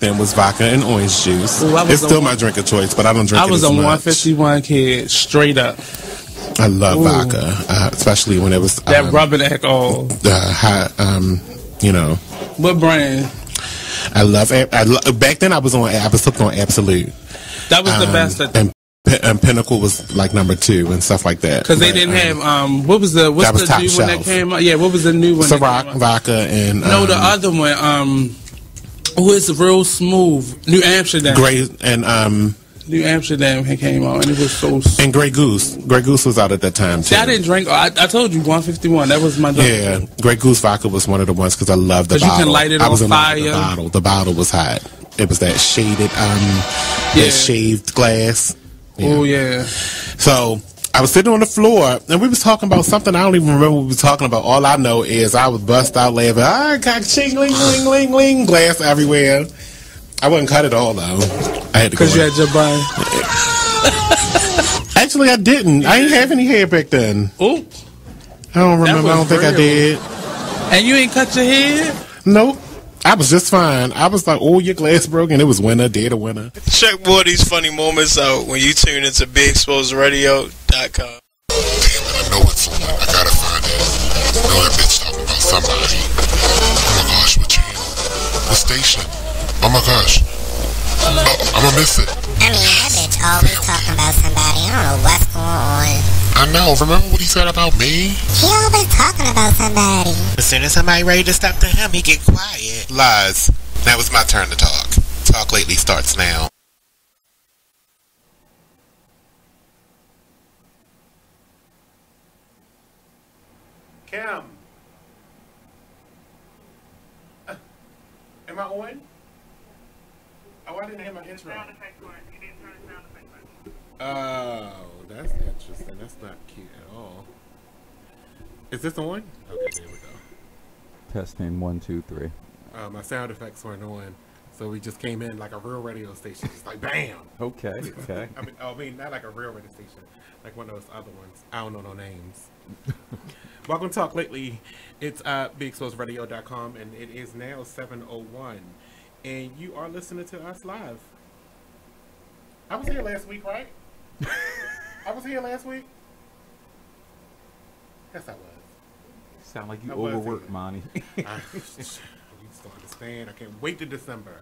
then was vodka and orange juice. Ooh, it's still my drink of choice, but I don't drink it as much. I was a 151 kid, straight up. I love vodka, especially when it was that rubbing alcohol. You know. What brand? I love. Back then, I was hooked on Absolute. That was the best. And Pinnacle was like number 2 and stuff like that. Because they didn't have what's the new one that came out? Yeah, what was the new one? Ciroc, vodka, and no, the other one. Who is real smooth? New Amsterdam. New Amsterdam came out, and it was so. And Grey Goose. Grey Goose was out at that time too. See, I didn't drink. I told you 151. That was my drink. Yeah, Grey Goose vodka was one of the ones because I loved the bottle. You can light it on fire. The bottle was hot. It was that shaded, that shaved glass. Yeah. Oh yeah. So I was sitting on the floor and we was talking about something. I don't even remember what we were talking about. All I know is I was bust out laughing. I got ching ling ling ling ling glass everywhere. I wouldn't cut it all though. I had to go. Because you had your bun. Actually, I didn't. I didn't have any hair back then. Oh. I don't remember. I don't think I did. And you ain't cut your hair? Nope. I was just fine. I was like, oh, your glass broke, and it was winter, dead of winter. Check more of these funny moments out when you tune into BigExposedRadio.com. Damn it, I know it's on. I gotta find it. I know that bitch talking about somebody. Oh my gosh, what channel? What station? Oh my gosh. Oh, I'm gonna miss it. I mean, that bitch always talking about somebody. I don't know what's going on. I know. Remember what he said about me? He always talking about somebody. As soon as somebody ready to step to him, he get quiet. Lies. Now it's my turn to talk. Talk Lately starts now. Kim. Am I on? Oh, I didn't hear my intro. Oh, that's interesting. That's not cute at all. Is this on? Okay, there we go. Testing 1, 2, 3. My sound effects weren't on, so we just came in like a real radio station. It's like bam. Okay. Okay. I mean, not like a real radio station, like one of those other ones. I don't know no names. Welcome to Talk Lately. It's BigExposedRadio.com, and it is now 7:01, and you are listening to us live. I was here last week, right? I was here last week. Yes, I was. Sound like you overworked, Monty. You just don't understand. I can't wait to December.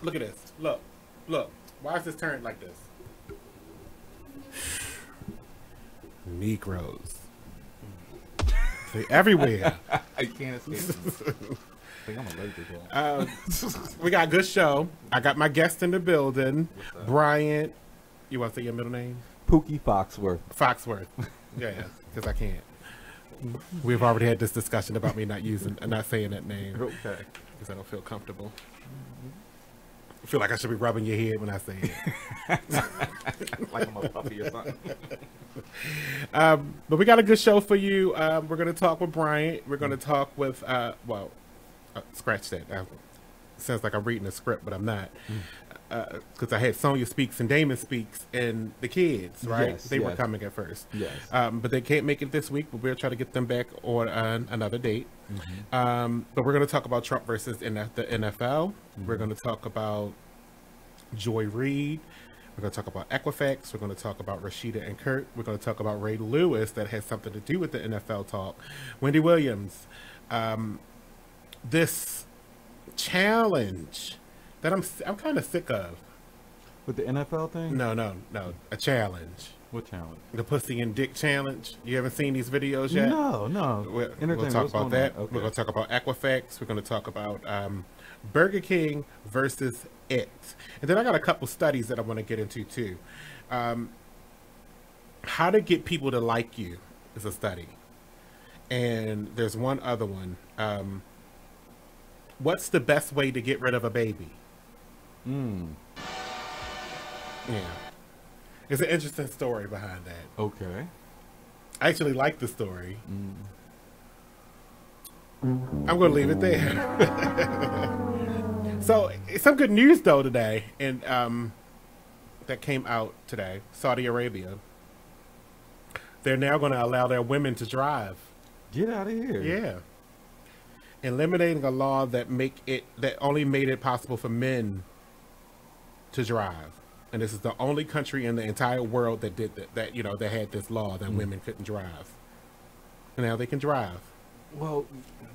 Look at this. Look. Why is this turned like this? Negroes. They're everywhere. I can't escape them. I think I'm allergic to that. We got a good show. I got my guest in the building. Bryant. You want to say your middle name? Pookie Foxworth. Foxworth. Yeah, because I can't. We've already had this discussion about me not saying that name. Okay. Because I don't feel comfortable. I feel like I should be rubbing your head when I say it. Like I'm a puppy or something. But we got a good show for you. We're going to talk with Bryant. We're going to talk with, scratch that. Sounds like I'm reading a script, but I'm not. Because I had Sonia Speaks and Damon Speaks and the kids, right? Yes, they were coming at first. Yes. But they can't make it this week, but we'll try to get them back on another date. But we're going to talk about Trump versus the NFL. We're going to talk about Joy Reid. We're going to talk about Equifax. We're going to talk about Rashida and Kurt. We're going to talk about Ray Lewis that has something to do with the NFL talk. Wendy Williams. This challenge that I'm kind of sick of. With the NFL thing? No. A challenge. What challenge? The pussy and dick challenge. You haven't seen these videos yet? No. We'll talk about that. Okay. We're going to talk about Equifax. We're going to talk about Burger King versus It. And then I got a couple studies that I want to get into too. How to get people to like you is a study. And there's one other one. What's the best way to get rid of a baby? Yeah. It's an interesting story behind that. Okay. I actually like the story. I'm going to leave it there. So, some good news, though, today. And that came out today. Saudi Arabia. They're now going to allow their women to drive. Get out of here. Yeah. eliminating a law that only made it possible for men to drive. And this is the only country in the entire world that did that had this law that women couldn't drive. And now they can drive. Well,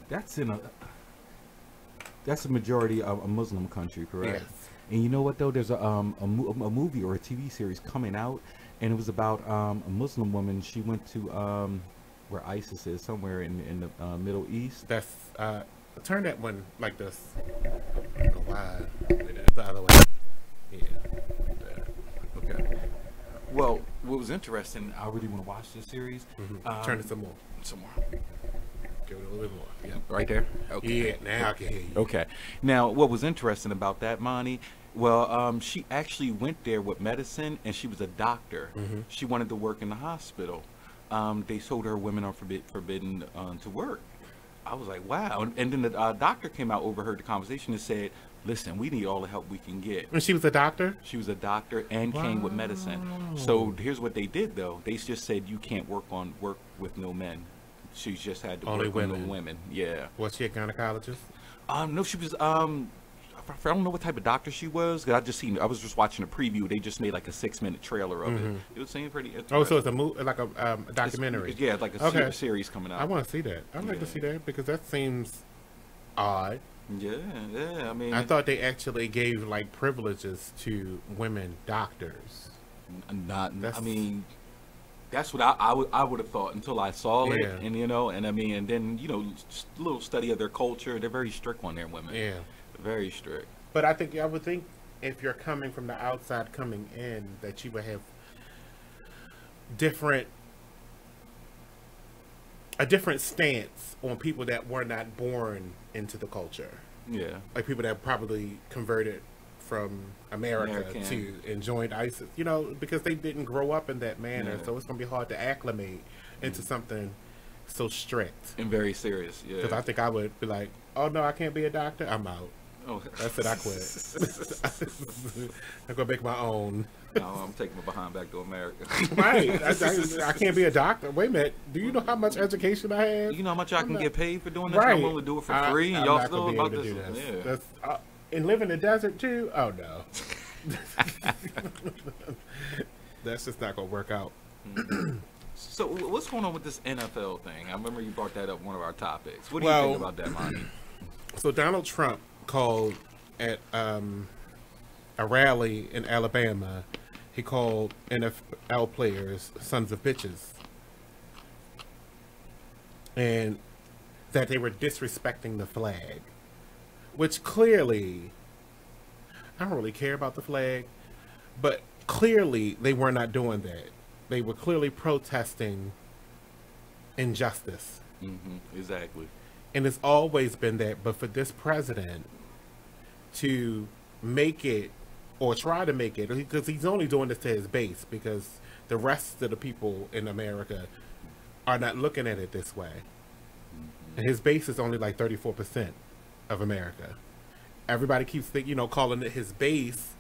that's a majority of a Muslim country, correct? Yes. And you know what though? There's a movie or a TV series coming out, and it was about a Muslim woman. She went to where ISIS is, somewhere in the Middle East. That's turn that one like this. Why? The other way. Yeah. Okay. Well, what was interesting, I really want to watch this series. Turn it some more. Some more. Give it a little bit more. Yeah. Right there? Okay. Yeah, now I can hear you. Okay. Now, what was interesting about that, Monty, well, she actually went there with medicine, and she was a doctor. She wanted to work in the hospital. They told her women are forbidden to work. I was like, wow. And then the doctor came out, overheard the conversation, and said, listen, we need all the help we can get. And she was a doctor? She was a doctor and came with medicine. So here's what they did, though. They just said you can't work with no men. She just had to Only work with no women. Yeah. Was she a gynecologist? No, she was. I don't know what type of doctor she was. 'Cause I was just watching a preview. They just made like a 6-minute trailer of it. It was saying pretty. Oh, so it's a like a documentary. Yeah, like a series coming out. I want to see that. I'd like to see that because that seems odd. Yeah. I mean, I thought they actually gave like privileges to women doctors. I mean, that's what I would have thought until I saw it, and and I mean, and then just a little study of their culture. They're very strict on their women. Yeah, very strict. But I would think if you're coming from the outside coming in, that you would have a different stance on people that were not born into the culture. Yeah, like people that probably converted from America to and joined ISIS, because they didn't grow up in that manner. So it's going to be hard to acclimate into something so strict and very serious. Yeah, because I think I would be like, oh no, I can't be a doctor, I'm out. Oh, that's it, I quit. I'm going to make my own. No, I'm taking my behind back to America. Right. I can't be a doctor. Wait a minute. Do you know how much education I have? You know how much I can get paid for doing this? Right. I'm willing to do it for free. And y'all still about this? Yeah. And live in the desert too? Oh no. That's just not going to work out. So what's going on with this NFL thing? I remember you brought that up one of our topics. What do you think about that, Monty? So Donald Trump called at a rally in Alabama. He called NFL players sons of bitches, and that they were disrespecting the flag, which clearly, I don't really care about the flag, but clearly they were not doing that. They were clearly protesting injustice. Exactly. And it's always been that, but for this president to make it, or try to make it, because he's only doing this to his base, because the rest of the people in America are not looking at it this way. And his base is only like 34% of America. Everybody keeps calling it his base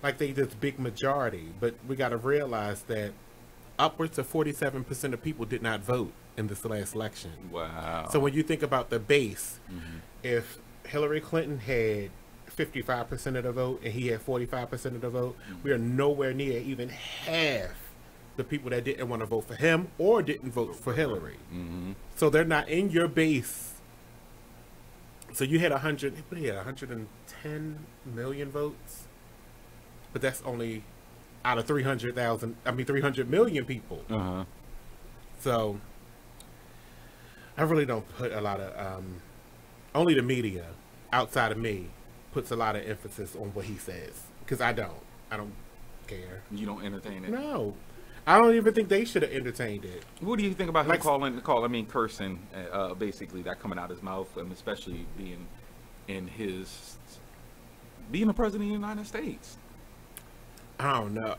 like they this big majority, but we got to realize that upwards of 47% of people did not vote in this last election. Wow. So when you think about the base, if Hillary Clinton had 55% of the vote and he had 45% of the vote, we are nowhere near even half the people that didn't want to vote for him or didn't vote for Hillary. So they're not in your base. So you had 110 million votes, but that's only out of 300 million people. So I really don't put a lot of only the media outside of me puts a lot of emphasis on what he says, because I don't care. You don't entertain it? No, I don't even think they should have entertained it. What do you think about him cursing, basically that coming out his mouth, and especially being the president of the United States? I don't know.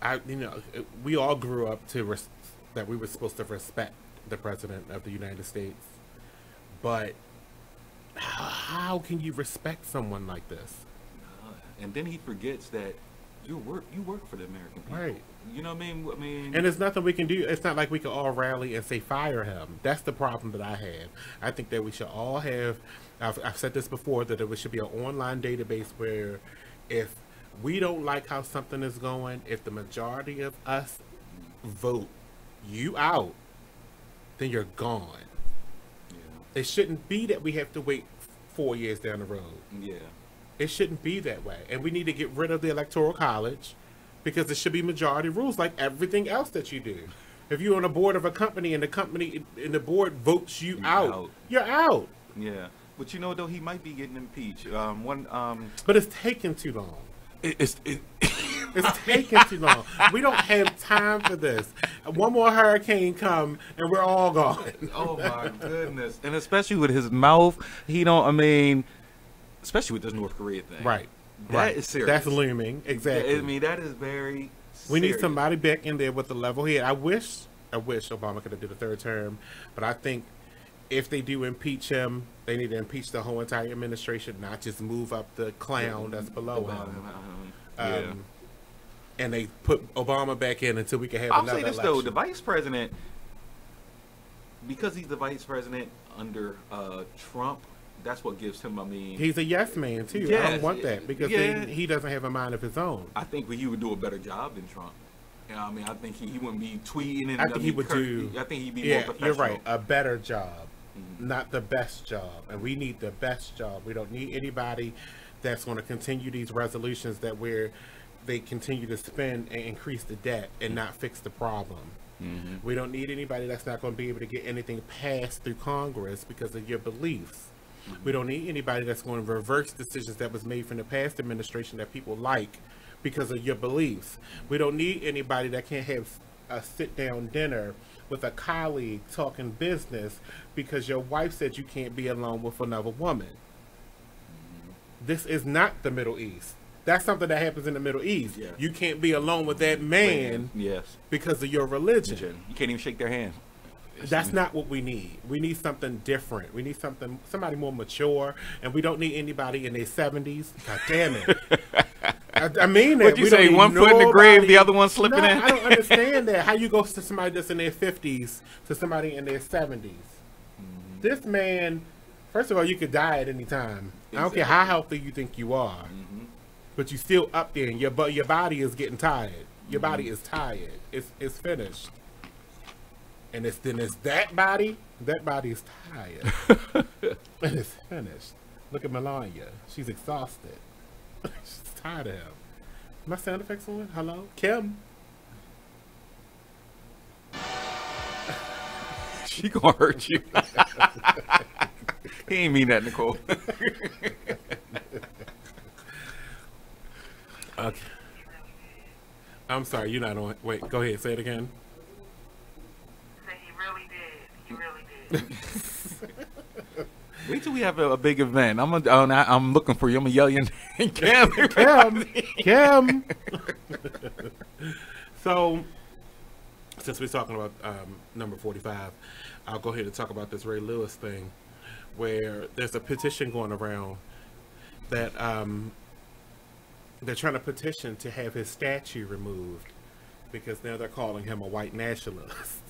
We all grew up that we were supposed to respect the president of the United States, but how can you respect someone like this? And then he forgets that You work for the American people. Right. You know what I mean? And there's nothing we can do. It's not like we can all rally and say fire him. That's the problem that I have. I think that we should all have. I've said this before, that there should be an online database where, if we don't like how something is going, if the majority of us vote you out, then you're gone. Yeah. It shouldn't be that we have to wait 4 years down the road. Yeah. It shouldn't be that way. And we need to get rid of the Electoral College, because it should be majority rules like everything else that you do. If you're on a board of a company and the board votes you out, you're out. Yeah. But you know, though, he might be getting impeached. But it's taking too long. It's taking too long. We don't have time for this. One more hurricane come and we're all gone. Oh my goodness. And especially with his mouth, especially with this North Korea thing. Right. That is serious. That's looming. Exactly. I mean, that is very serious. We need somebody back in there with the level head. I wish Obama could have did a third term, but I think if they do impeach him, they need to impeach the whole entire administration, not just move up the clown that's below him. And they put Obama back in until we can have another election. I'll say this, though. The vice president, because he's the vice president under Trump, that's what gives him, he's a yes man, too. Yes, I don't want that, because he doesn't have a mind of his own. I think he would do a better job than Trump. You know what I mean? I think he wouldn't be tweeting. And I think he would do. I think he'd be more professional. You're right. A better job, not the best job. And we need the best job. We don't need anybody that's going to continue these resolutions where they continue to spend and increase the debt and not fix the problem. We don't need anybody that's not going to be able to get anything passed through Congress because of your beliefs. We don't need anybody that's going to reverse decisions that was made from the past administration that people like because of your beliefs. We don't need anybody that can't have a sit-down dinner with a colleague talking business because your wife said you can't be alone with another woman. This is not the Middle East. That's something that happens in the Middle East. Yeah. You can't be alone with that man because of your religion. You can't even shake their hand. That's not what we need. We need something different. We need somebody more mature, and we don't need anybody in their 70s. God damn it. I mean that. What you say, one foot in the grave, the other one slipping in? I don't understand that. How you go to somebody that's in their 50s to somebody in their 70s? This man, first of all, you could die at any time. I don't care how healthy you think you are, but you're still up there, and your body is getting tired. Your body is tired. It's finished. And it's that body is tired. And it's finished. Look at Melania. She's exhausted. She's tired of him. My sound effects on? Hello? Kim? She gonna hurt you. He ain't mean that, Nicole. Okay. I'm sorry, you're not on. Wait, go ahead. Say it again. Wait till we have a big event. I'm looking for you. I'm gonna yell your name. Kim. So, since we're talking about number 45, I'll go ahead and talk about this Ray Lewis thing, where there's a petition going around that they're trying to petition to have his statue removed because now they're calling him a white nationalist.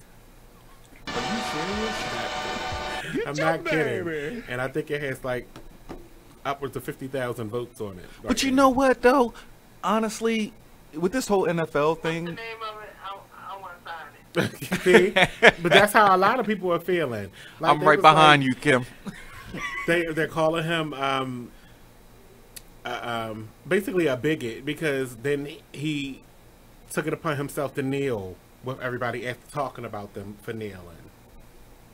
Are you serious? I'm not kidding. And I think it has like upwards of 50,000 votes on it. But you know what, though? Honestly, with this whole NFL thing. What's the name of it? I want to sign it. See? But that's how a lot of people are feeling. Like, I'm right behind you, Kim. They're calling him basically a bigot because then he took it upon himself to kneel with everybody after talking about them for kneeling.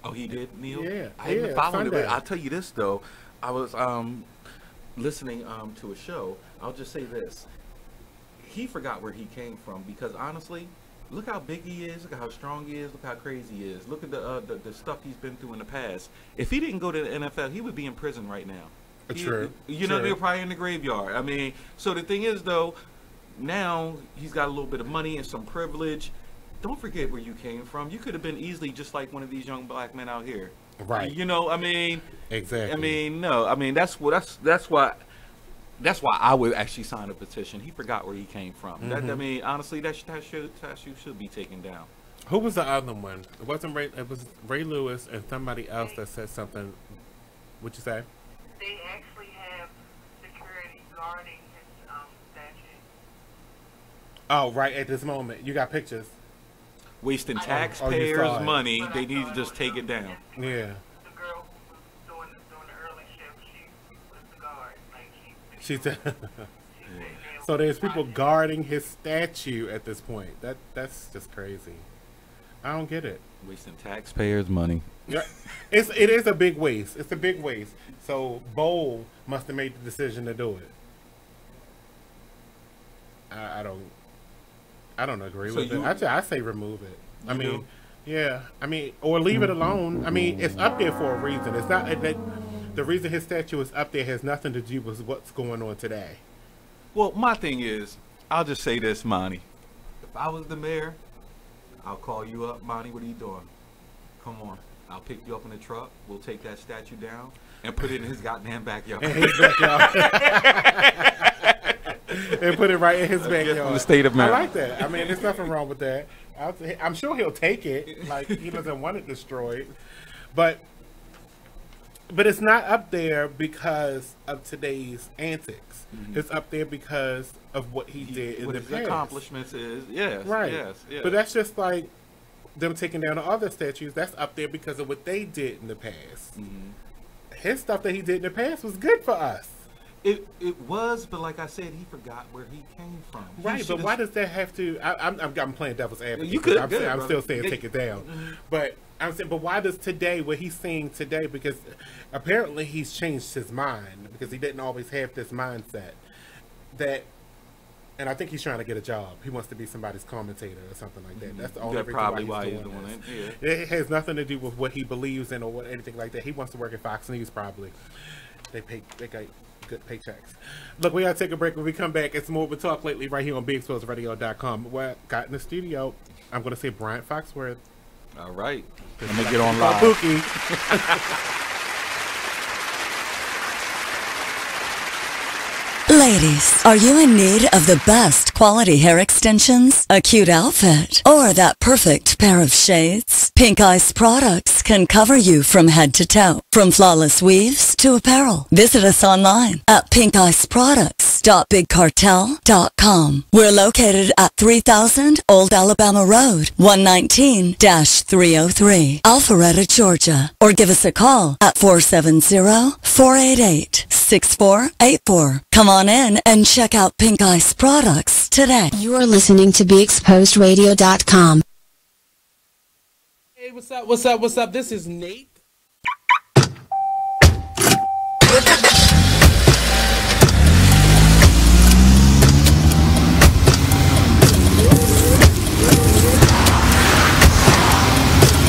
Oh, he did kneel? Yeah. I haven't followed it, but I'll tell you this, though. I was listening to a show. I'll just say this. He forgot where he came from because, honestly, look how big he is. Look at how strong he is. Look how crazy he is. Look at the stuff he's been through in the past. If he didn't go to the NFL, he would be in prison right now. True. You know, they're probably in the graveyard. I mean, so the thing is, though, now he's got a little bit of money and some privilege. Don't forget where you came from. You could have been easily just like one of these young black men out here. Right. You know, I mean. Exactly. I mean, no. I mean, that's why That's why I would actually sign a petition. He forgot where he came from. Mm-hmm. I mean, honestly, that statue should be taken down. Who was the other one? It wasn't Ray. It was Ray Lewis and somebody else that said something. What'd you say? They actually have security guarding his statue. Oh, right at this moment, you got pictures. Wasting you taxpayers' saw it. money, they need to just take it down. Yeah. The girl who was doing the early shift, she was the guard. Like She said. So there's people guarding his statue at this point. That's just crazy. I don't get it. Wasting taxpayers' money. Yeah, it is a big waste. It's a big waste. So Bowl must have made the decision to do it. I don't agree with it. I say remove it. I mean, yeah. I mean, or leave it alone. I mean, it's up there for a reason. It's not the reason his statue is up there has nothing to do with what's going on today. Well, my thing is, I'll just say this, Monty. If I was the mayor, I'll call you up, Monty. What are you doing? Come on. I'll pick you up in the truck. We'll take that statue down and put it in his goddamn backyard. In his backyard. And put it right in his backyard. From the state of Maryland. I like that. I mean, there's nothing wrong with that. I'm sure he'll take it. Like, he doesn't want it destroyed. But it's not up there because of today's antics. Mm-hmm. It's up there because of what he did in the past. What his accomplishments is, yes. Right. Yes. But that's just like them taking down the other statues. That's up there because of what they did in the past. Mm-hmm. His stuff that he did in the past was good for us. It was, but like I said, he forgot where he came from. Right, but why does that have to? I'm playing devil's advocate. You could. I'm still saying take it down. Mm-hmm. But I'm saying, but why does today, what he's seeing today, because apparently he's changed his mind because he didn't always have this mindset that, and I think he's trying to get a job. He wants to be somebody's commentator or something like that. That's the only reason why he's doing it. Yeah. It has nothing to do with what he believes in or anything like that. He wants to work at Fox News probably. They got good paychecks. Look, we gotta take a break. When we come back, it's more with Talk Lately right here on BigExposedRadio.com. What got in the studio? I'm gonna say Bryant Foxworth. All right, let me get on live. Pookie. Ladies, are you in need of the best quality hair extensions, a cute outfit, or that perfect pair of shades? Pink Ice Products can cover you from head to toe, from flawless weaves to apparel. Visit us online at pinkiceproducts.bigcartel.com. We're located at 3000 Old Alabama Road, 119-303, Alpharetta, Georgia. Or give us a call at 470-488-6484. Come on in and check out Pink Ice Products today. You are listening to BeExposedRadio.com. Hey, what's up? What's up? What's up? This is Nate.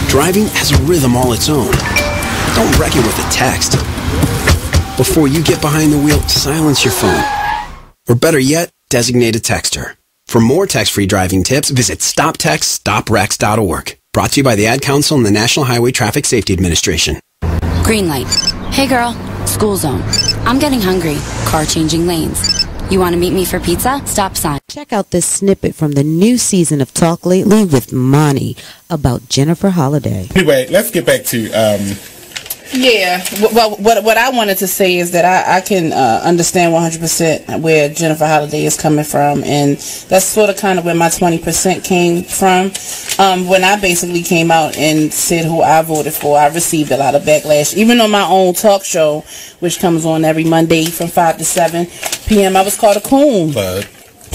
Driving has a rhythm all its own. Don't wreck it with a text. Before you get behind the wheel, silence your phone. Or better yet, designate a texter. For more text-free driving tips, visit StopTextStopWrecks.org. Brought to you by the Ad Council and the National Highway Traffic Safety Administration. Green light. Hey girl, school zone. I'm getting hungry. Car changing lanes. You want to meet me for pizza? Stop sign. Check out this snippet from the new season of Talk Lately with Monny about Jennifer Holliday. Anyway, let's get back to yeah, well, what I wanted to say is that I can understand 100% where Jennifer Holliday is coming from, and that's sort of kind of where my 20% came from. When I basically came out and said who I voted for, I received a lot of backlash. Even on my own talk show, which comes on every Monday from 5 to 7 p.m., I was called a coon.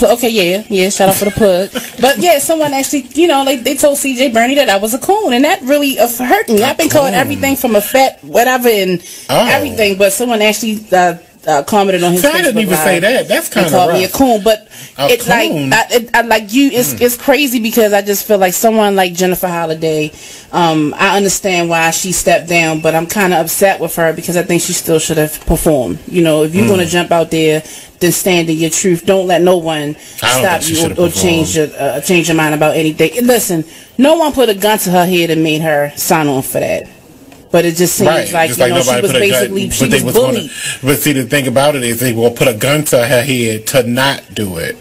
Okay, yeah, shout out for the plug. But yeah, someone actually, they told CJ Bernie that I was a coon, and that really hurt me. I've been called everything from a fat whatever and everything, but someone actually commented on his Facebook I didn't even say that. That's kind of called me a coon, but it's it's crazy because I just feel like someone like Jennifer Holliday, I understand why she stepped down, but I'm kind of upset with her because I think she still should have performed. If you're going to jump out there, then stand in your truth. Don't let no one stop you or change your mind about anything. And listen, no one put a gun to her head and made her sign on for that. But it just seems like, you know, she was basically, she was bullied. But see, the thing about it is they will put a gun to her head to not do it.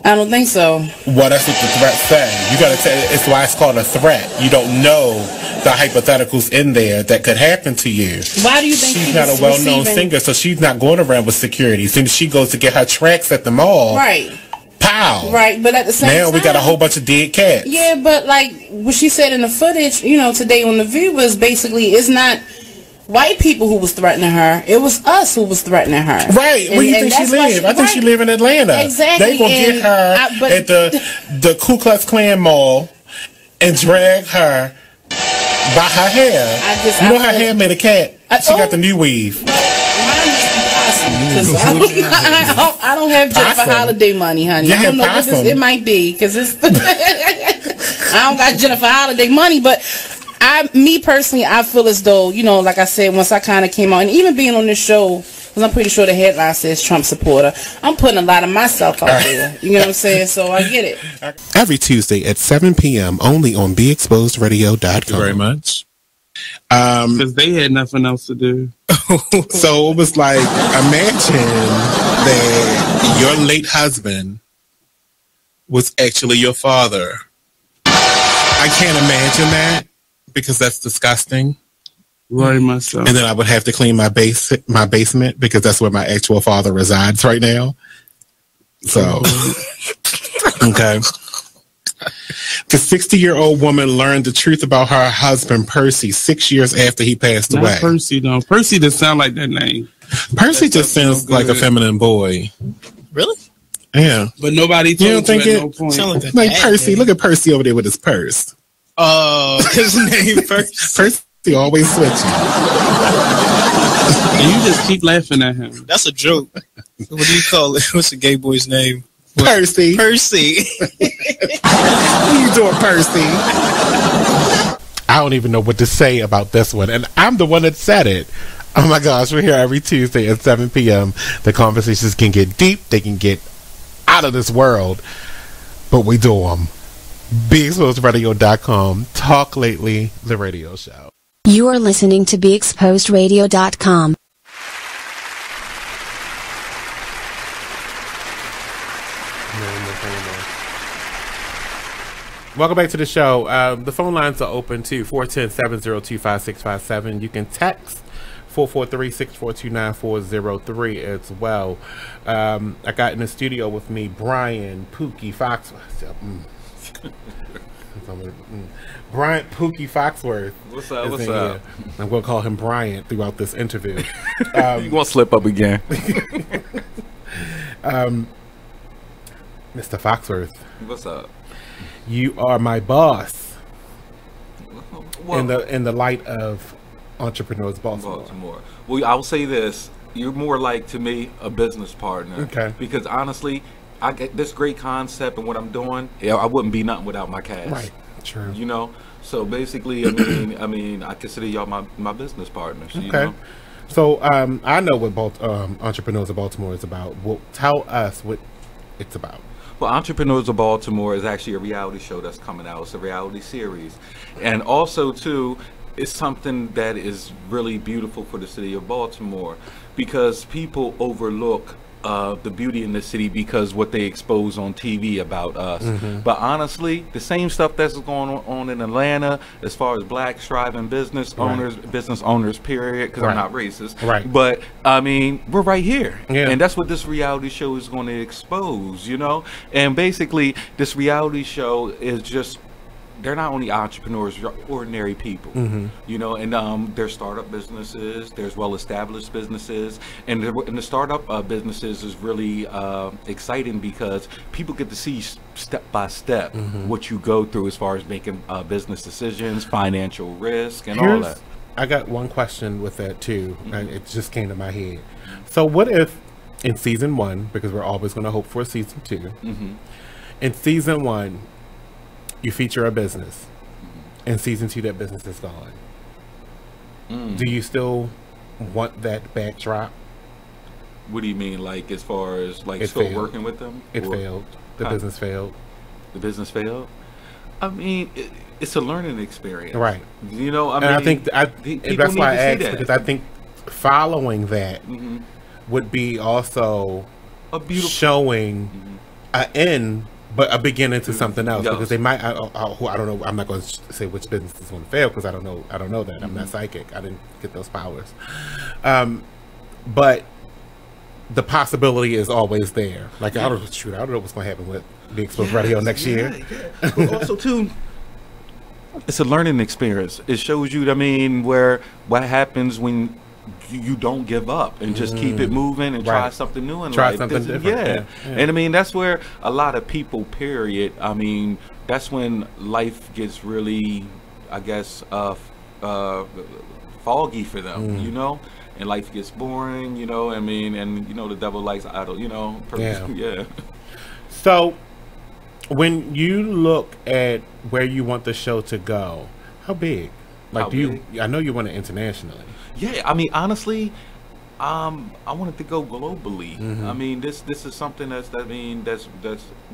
I don't think so. Well, that's what the threat said. You got to tell. It's why it's called a threat. You don't know the hypotheticals in there that could happen to you. Why do you think she's not a well-known singer? So she's not going around with security. As soon as she goes to get her tracks at the mall, right? Pow! Right, but at the same time, we got a whole bunch of dead cats. Yeah, but like what she said in the footage, you know, today on The View was basically it's not white people who was threatening her. It was us who was threatening her. Right. Where do you think she live? I think she live in Atlanta. Exactly. They gonna get her at the Ku Klux Klan mall and drag her by her hair. You know her hair made a cat. She got the new weave. I don't have Jennifer Holiday money, honey. I don't know what this, it might be because it's I don't got Jennifer Holiday money, but me personally, I feel as though, you know, like I said, once I kind of came out, and even being on this show, because I'm pretty sure the headline says Trump supporter, I'm putting a lot of myself out there. You know what I'm saying? So I get it. Every Tuesday at 7 p.m. only on BeExposedRadio.com. Thank you very much. Because they had nothing else to do. So it was like, imagine that your late husband was actually your father. I can't imagine that. Because that's disgusting. Right, myself. And then I would have to clean my basement because that's where my actual father resides right now. So, okay. The 60-year-old woman learned the truth about her husband, Percy, 6 years after he passed away. Not Percy, though. Percy doesn't sound like that name. Percy just sounds like a feminine boy. Really? Yeah. But nobody told you at no point. Like Percy. Look at Percy over there with his purse. Oh, his name first. Percy always switching. And you just keep laughing at him. That's a joke. What do you call it? What's the gay boy's name? Percy. Percy. What are you doing, Percy? I don't even know what to say about this one. And I'm the one that said it. Oh my gosh, we're here every Tuesday at 7 p.m. The conversations can get deep. They can get out of this world. But we do them. BeExposedRadio.com. Talk Lately, the radio show. You are listening to BeExposedRadio.com. Welcome back to the show. The phone lines are open to 410-702-5657. You can text 443-642-9403 as well. I got in the studio with me Bryant, Pookie, Foxworth. Bryant, Pookie, Foxworth. What's up? What's up? I'm going to call him Bryant throughout this interview. You won't slip up again. Mr. Foxworth. What's up? You are my boss. Well, in the light of Entrepreneurs Baltimore. Well, I will say this. You're more like, to me, a business partner. Okay. Because honestly, I get this great concept and what I'm doing, I wouldn't be nothing without my cash. Right. True. You know? So basically, I mean, I consider y'all my business partners. Okay. You know? So I know what Entrepreneurs of Baltimore is about. Well, tell us what it's about. Well, Entrepreneurs of Baltimore is actually a reality show that's coming out. It's a reality series. And also, too, it's something that is really beautiful for the city of Baltimore because people overlook the beauty in the city because what they expose on TV about us. Mm-hmm. But honestly, the same stuff that's going on in Atlanta as far as black striving business owners, period, because I'm not racist. Right. But, I mean, we're right here. Yeah. And that's what this reality show is going to expose, you know? And basically, this reality show is just, they're not only entrepreneurs, they're ordinary people, you know, and there's startup businesses, there's well-established businesses, and the startup businesses is really exciting because people get to see step by step what you go through as far as making business decisions, financial risk, and all that. I got one question with that too, and it just came to my head. So what if in season 1, because we're always going to hope for a season 2, in season 1, you feature a business. In season 2, that business is gone. Do you still want that backdrop? What do you mean, like as far as like still working with them? It failed. The business failed. The business failed? I mean, it's a learning experience, right? You know, I think that's why I asked, because I think following that would be also a beautiful showing an end, but a beginning to something else. Because they might, I don't know. I'm not going to say which business is going to fail because I don't know that. I'm not psychic. I didn't get those powers. But the possibility is always there. Like I don't know what's going to happen with the Exposed Radio next year. Yeah. But also too, it's a learning experience. It shows you, I mean, what happens when you don't give up and just keep it moving and try something new in life. Something different. Yeah. And I mean, that's where a lot of people, period, I mean, that's when life gets really, I guess, foggy for them, you know? And life gets boring, you know, I mean, and, you know, the devil likes idle, you know? Yeah. So, when you look at where you want the show to go, how big? Like, I know you want it internationally. Yeah, I mean, honestly, I wanted to go globally. I mean, this is something that's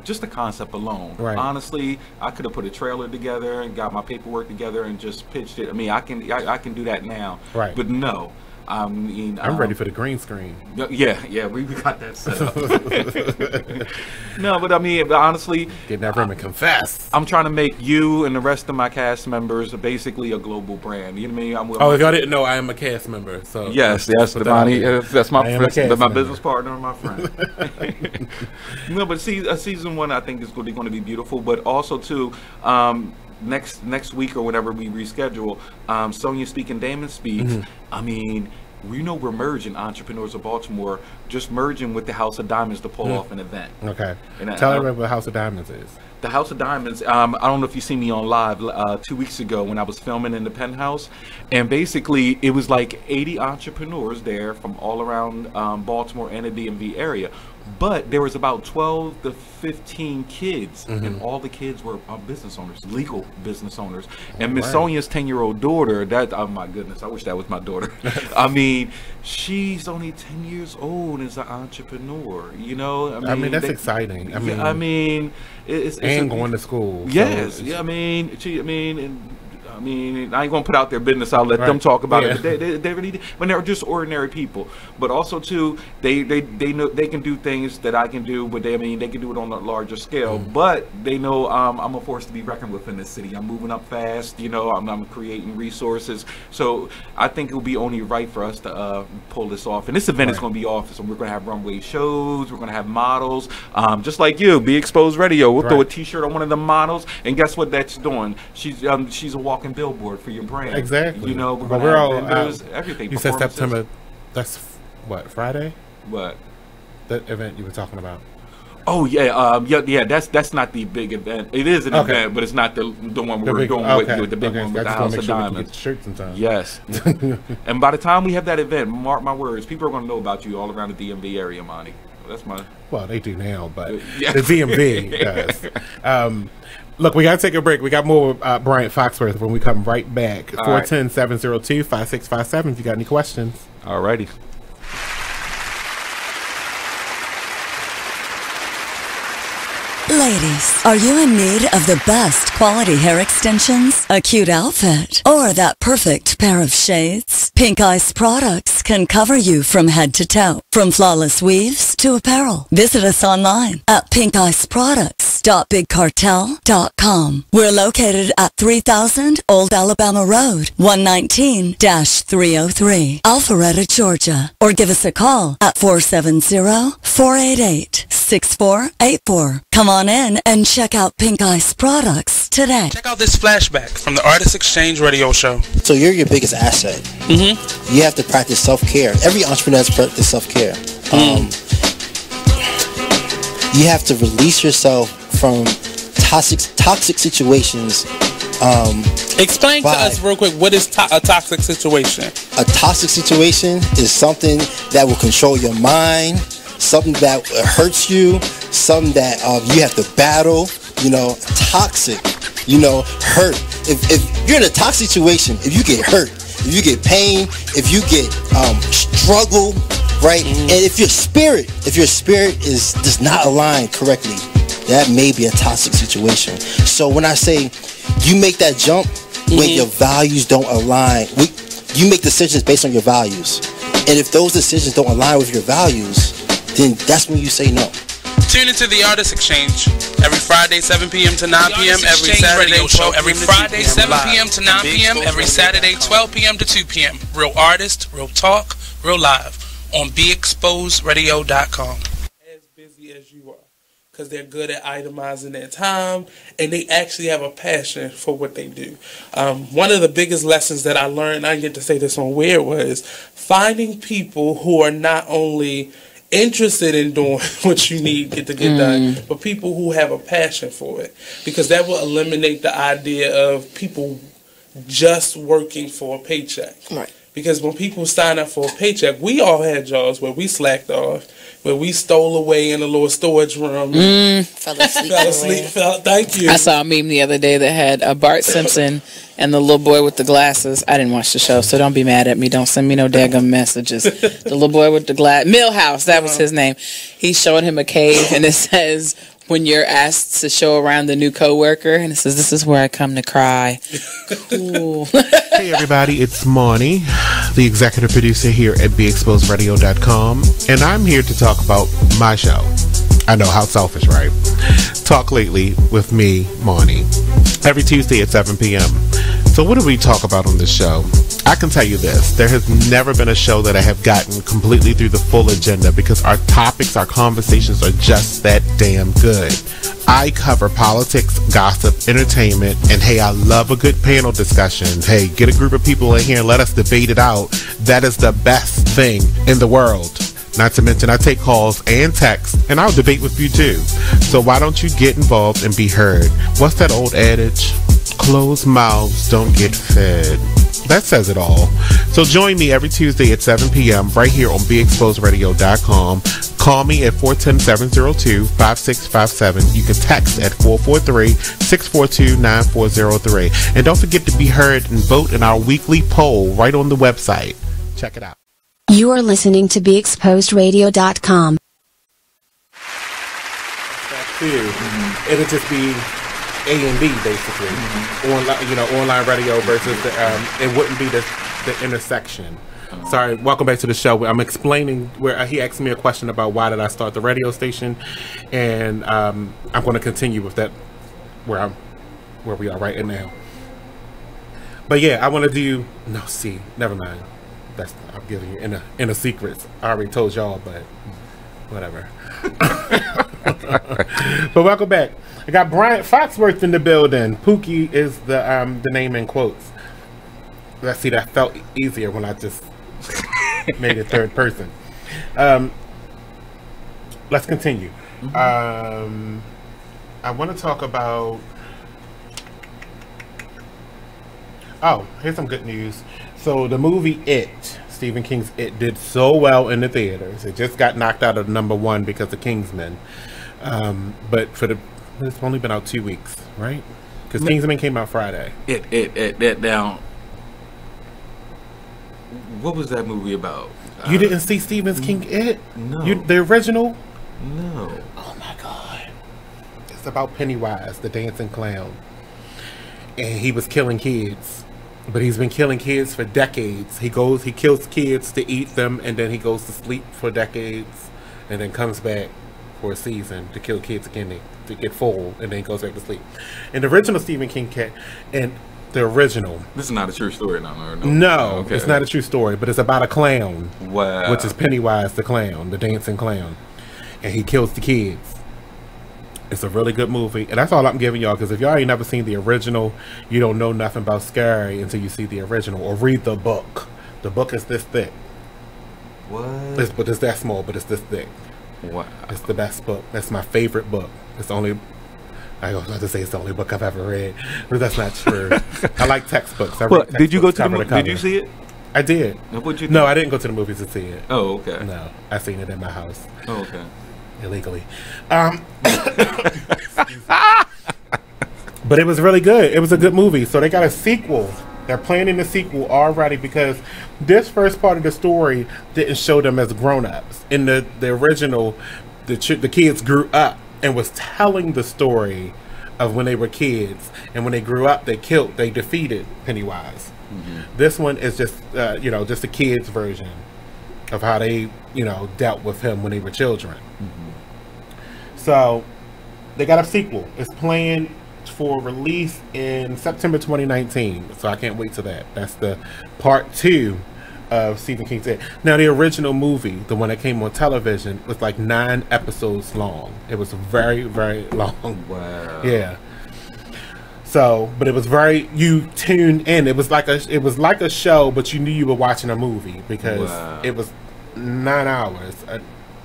just the concept alone. Right. Honestly, I could have put a trailer together and got my paperwork together and just pitched it. I mean, I can do that now. Right. But no. I mean, I'm ready for the green screen. Yeah, we got that set up. No, but I mean, honestly, getting that room and confess. I'm trying to make you and the rest of my cast members basically a global brand. You know what I mean? If y'all didn't know, I am a cast member. So yes, Monny, that's my business partner and my friend. No, but season 1 I think is going to be beautiful, but also too. Next week or whenever we reschedule, Sonia Speak and Damon Speaks. I mean, we know we're merging Entrepreneurs of Baltimore, just merging with the House of Diamonds to pull off an event. Okay. And tell everybody what House of Diamonds is. The House of Diamonds, I don't know if you seen me on live 2 weeks ago when I was filming in the penthouse, and basically it was like 80 entrepreneurs there from all around Baltimore and the DMV area. But there was about 12 to 15 kids, and all the kids were business owners, legal business owners. And Miss Sonia's 10-year-old daughter, oh my goodness, I wish that was my daughter. I mean, she's only 10 years old and is an entrepreneur, you know? I mean that's exciting. I mean, it's going to school. Yes, so I mean, I ain't gonna put out their business. I'll let them talk about it. But they really, when they're just ordinary people. But also too, they know they can do things that I can do, but they can do it on a larger scale. But they know I'm a force to be reckoned with in this city. I'm moving up fast. You know, I'm creating resources. So I think it'll be only right for us to pull this off. And this event is gonna be awesome. We're gonna have runway shows. We're gonna have models, just like you. Be Exposed Radio. We'll throw a T-shirt on one of the models, and guess what that's doing? She's a walking billboard for your brand. Exactly. You know, we're all vendors, everything. You said September. That's what, Friday? What? That event you were talking about. Oh yeah, That's not the big event. It is an event, but it's not the one we're doing with the big one with the House of Diamonds. Shirts and time. Yes. And by the time we have that event, mark my words, people are going to know about you all around the DMV area, Monty. That's my. Well, they do now, but the DMV does. Look, we got to take a break. We got more with Bryant Foxworth when we come right back. 410-702-5657 if you got any questions. All righty. Ladies, are you in need of the best quality hair extensions, a cute outfit, or that perfect pair of shades? Pink Ice products can cover you from head to toe, from flawless weaves to apparel. Visit us online at pinkiceproducts.bigcartel.com. We're located at 3000 Old Alabama Road, 119-303, Alpharetta, Georgia. Or give us a call at 470-488-6484. Come on in and check out Pink Ice products today. Check out this flashback from the Artist Exchange radio show. So you're your biggest asset. You have to practice self-care. Every entrepreneur has to practice self-care. You have to release yourself from toxic situations. Explain to us real quick, what is a toxic situation? A toxic situation is something that will control your mind, something that hurts you, something that you have to battle, you know, toxic, you know, hurt. If you're in a toxic situation, if you get hurt, if you get pain, if you get struggle, right? And if your spirit does not align correctly, that may be a toxic situation. So when I say you make that jump when your values don't align, you make decisions based on your values. And if those decisions don't align with your values, then that's when you say no. Tune into the Artist Exchange every Friday 7 p.m. to 9 p.m. every Saturday 12 every Friday 7 p.m. to 9 p.m. every Saturday 12 p.m. to 2 p.m. Real artist, real talk, real live on BeExposedRadio.com. As busy as you are, because they're good at itemizing their time and they actually have a passion for what they do. One of the biggest lessons that I learned, I get to say this on Weird, was finding people who are not only interested in doing what you need to get done, but people who have a passion for it, because that will eliminate the idea of people just working for a paycheck. Right. Because when people sign up for a paycheck, we all had jobs where we slacked off, where we stole away in a little storage room. Fell asleep. Thank you. I saw a meme the other day that had Bart Simpson and the little boy with the glasses. I didn't watch the show, so don't be mad at me. Don't send me no daggum messages. The little boy with the glass, Millhouse, that was his name. He's showing him a cave, and it says, when you're asked to show around the new coworker, and it says, "This is where I come to cry." Cool. Hey everybody, it's Monny, the executive producer here at BeExposedRadio.com, and I'm here to talk about my show. I know, how selfish, right? Talk Lately with me, Monny, every Tuesday at 7 p.m. So what do we talk about on this show? I can tell you this, there has never been a show that I have gotten completely through the full agenda, because our topics, our conversations are just that damn good. I cover politics, gossip, entertainment, and hey, I love a good panel discussion. Hey, get a group of people in here and let us debate it out. That is the best thing in the world. Not to mention, I take calls and texts, and I'll debate with you too. So why don't you get involved and be heard? What's that old adage? Closed mouths don't get fed. That says it all. So join me every Tuesday at 7 p.m. right here on BeExposedRadio.com. Call me at 410-702-5657. You can text at 443-642-9403. And don't forget to be heard and vote in our weekly poll right on the website. Check it out. You are listening to BeExposedRadio.com. It'll just be A and B basically. Online, online radio versus the. It wouldn't be the intersection. Sorry, welcome back to the show. I'm explaining where he asked me a question about why did I start the radio station, and I'm going to continue with that where we are right now. But yeah, I want to do never mind. I'm giving you inner secrets. I already told y'all, but whatever. But welcome back. I got Bryant Foxworth in the building. Pookie is the name in quotes. Let's see, that felt easier when I just made it third person. Let's continue. I want to talk about. Oh, here's some good news. So the movie It, Stephen King's It, did so well in the theaters. It just got knocked out of #1 because of Kingsman. But it's only been out 2 weeks, right? Because Kingsman came out Friday. It down. What was that movie about? You didn't see Stephen King It? No. The original? No. Oh my God. It's about Pennywise, the dancing clown. And he was killing kids. But he's been killing kids for decades. He kills kids to eat them, and then he goes to sleep for decades, and then comes back for a season to kill kids again to get full, and then he goes back to sleep. And the original Stephen King cat, and the original. This is not a true story, no. No, okay. It's not a true story, but it's about a clown. Wow. Which is Pennywise the clown, the dancing clown, and he kills the kids. It's a really good movie, and that's all I'm giving y'all, because if y'all ain't never seen the original, you don't know nothing about scary until you see the original or read the book. The book is this thick. What? But it's that small, but it's this thick. Wow. It's the best book. That's my favorite book. It's the only. I was about to say it's the only book I've ever read, but that's not true. I like textbooks. Did you go to the movie? Did you see it? I did. What'd you think? No, I didn't go to the movies to see it. Oh, okay. No, I seen it in my house. Oh, okay. Illegally. But it was really good. It was a good movie. So they got a sequel. They're planning a sequel already, because this first part of the story didn't show them as grown-ups. In the original, the kids grew up and was telling the story of when they were kids, and when they grew up, they defeated Pennywise. This one is just, just a kid's version of how they, dealt with him when they were children. So they got a sequel. It's planned for release in September 2019. So I can't wait to that. That's the part 2 of Stephen King's It. Now, the original movie, the one that came on television, was like 9 episodes long. It was very, very long. Wow. Yeah. So, but it was you tuned in. It was like a show, but you knew you were watching a movie because it was 9 hours.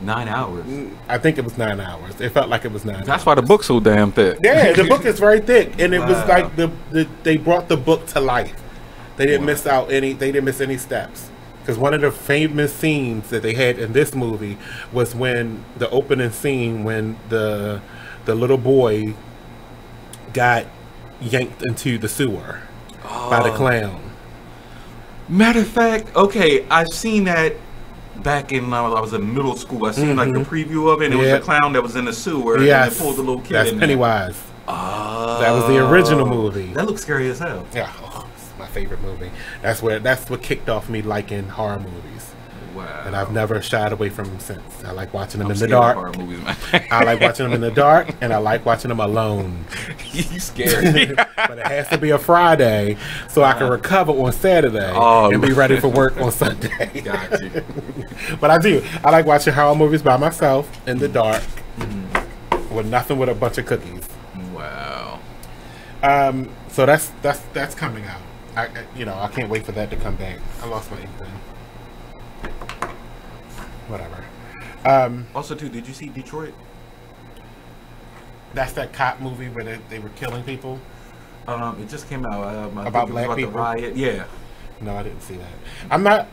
9 hours. I think it was 9 hours. It felt like it was 9 hours. That's why the book's so damn thick. Yeah, the book is very thick, and it was like they brought the book to life. They didn't miss any. They didn't miss any steps. Because one of the famous scenes that they had in this movie was when the opening scene when the little boy got yanked into the sewer by the clown. Matter of fact, okay, I've seen that back in I was in middle school. I seen like the preview of it, and it was a clown that was in the sewer and they pulled the little kid that's in Pennywise. Oh, that was the original movie. That looks scary as hell. Yeah, it's my favorite movie. That's what kicked off me liking horror movies. Wow. And I've never shied away from them since. I like watching them I'm in the scared of dark. horror movies, man. I like watching them in the dark, and I like watching them alone. You scared. But it has to be a Friday so I can recover on Saturday and be ready for work on Sunday. Got you. But I do. I like watching horror movies by myself in the dark with nothing but a bunch of cookies. Wow. So that's coming out. I can't wait for that to come back. I lost my ink pen. Whatever. Also, too, did you see Detroit? That's that cop movie where they were killing people. It just came out. About black people. The riot. Yeah. No, I didn't see that. I'm not.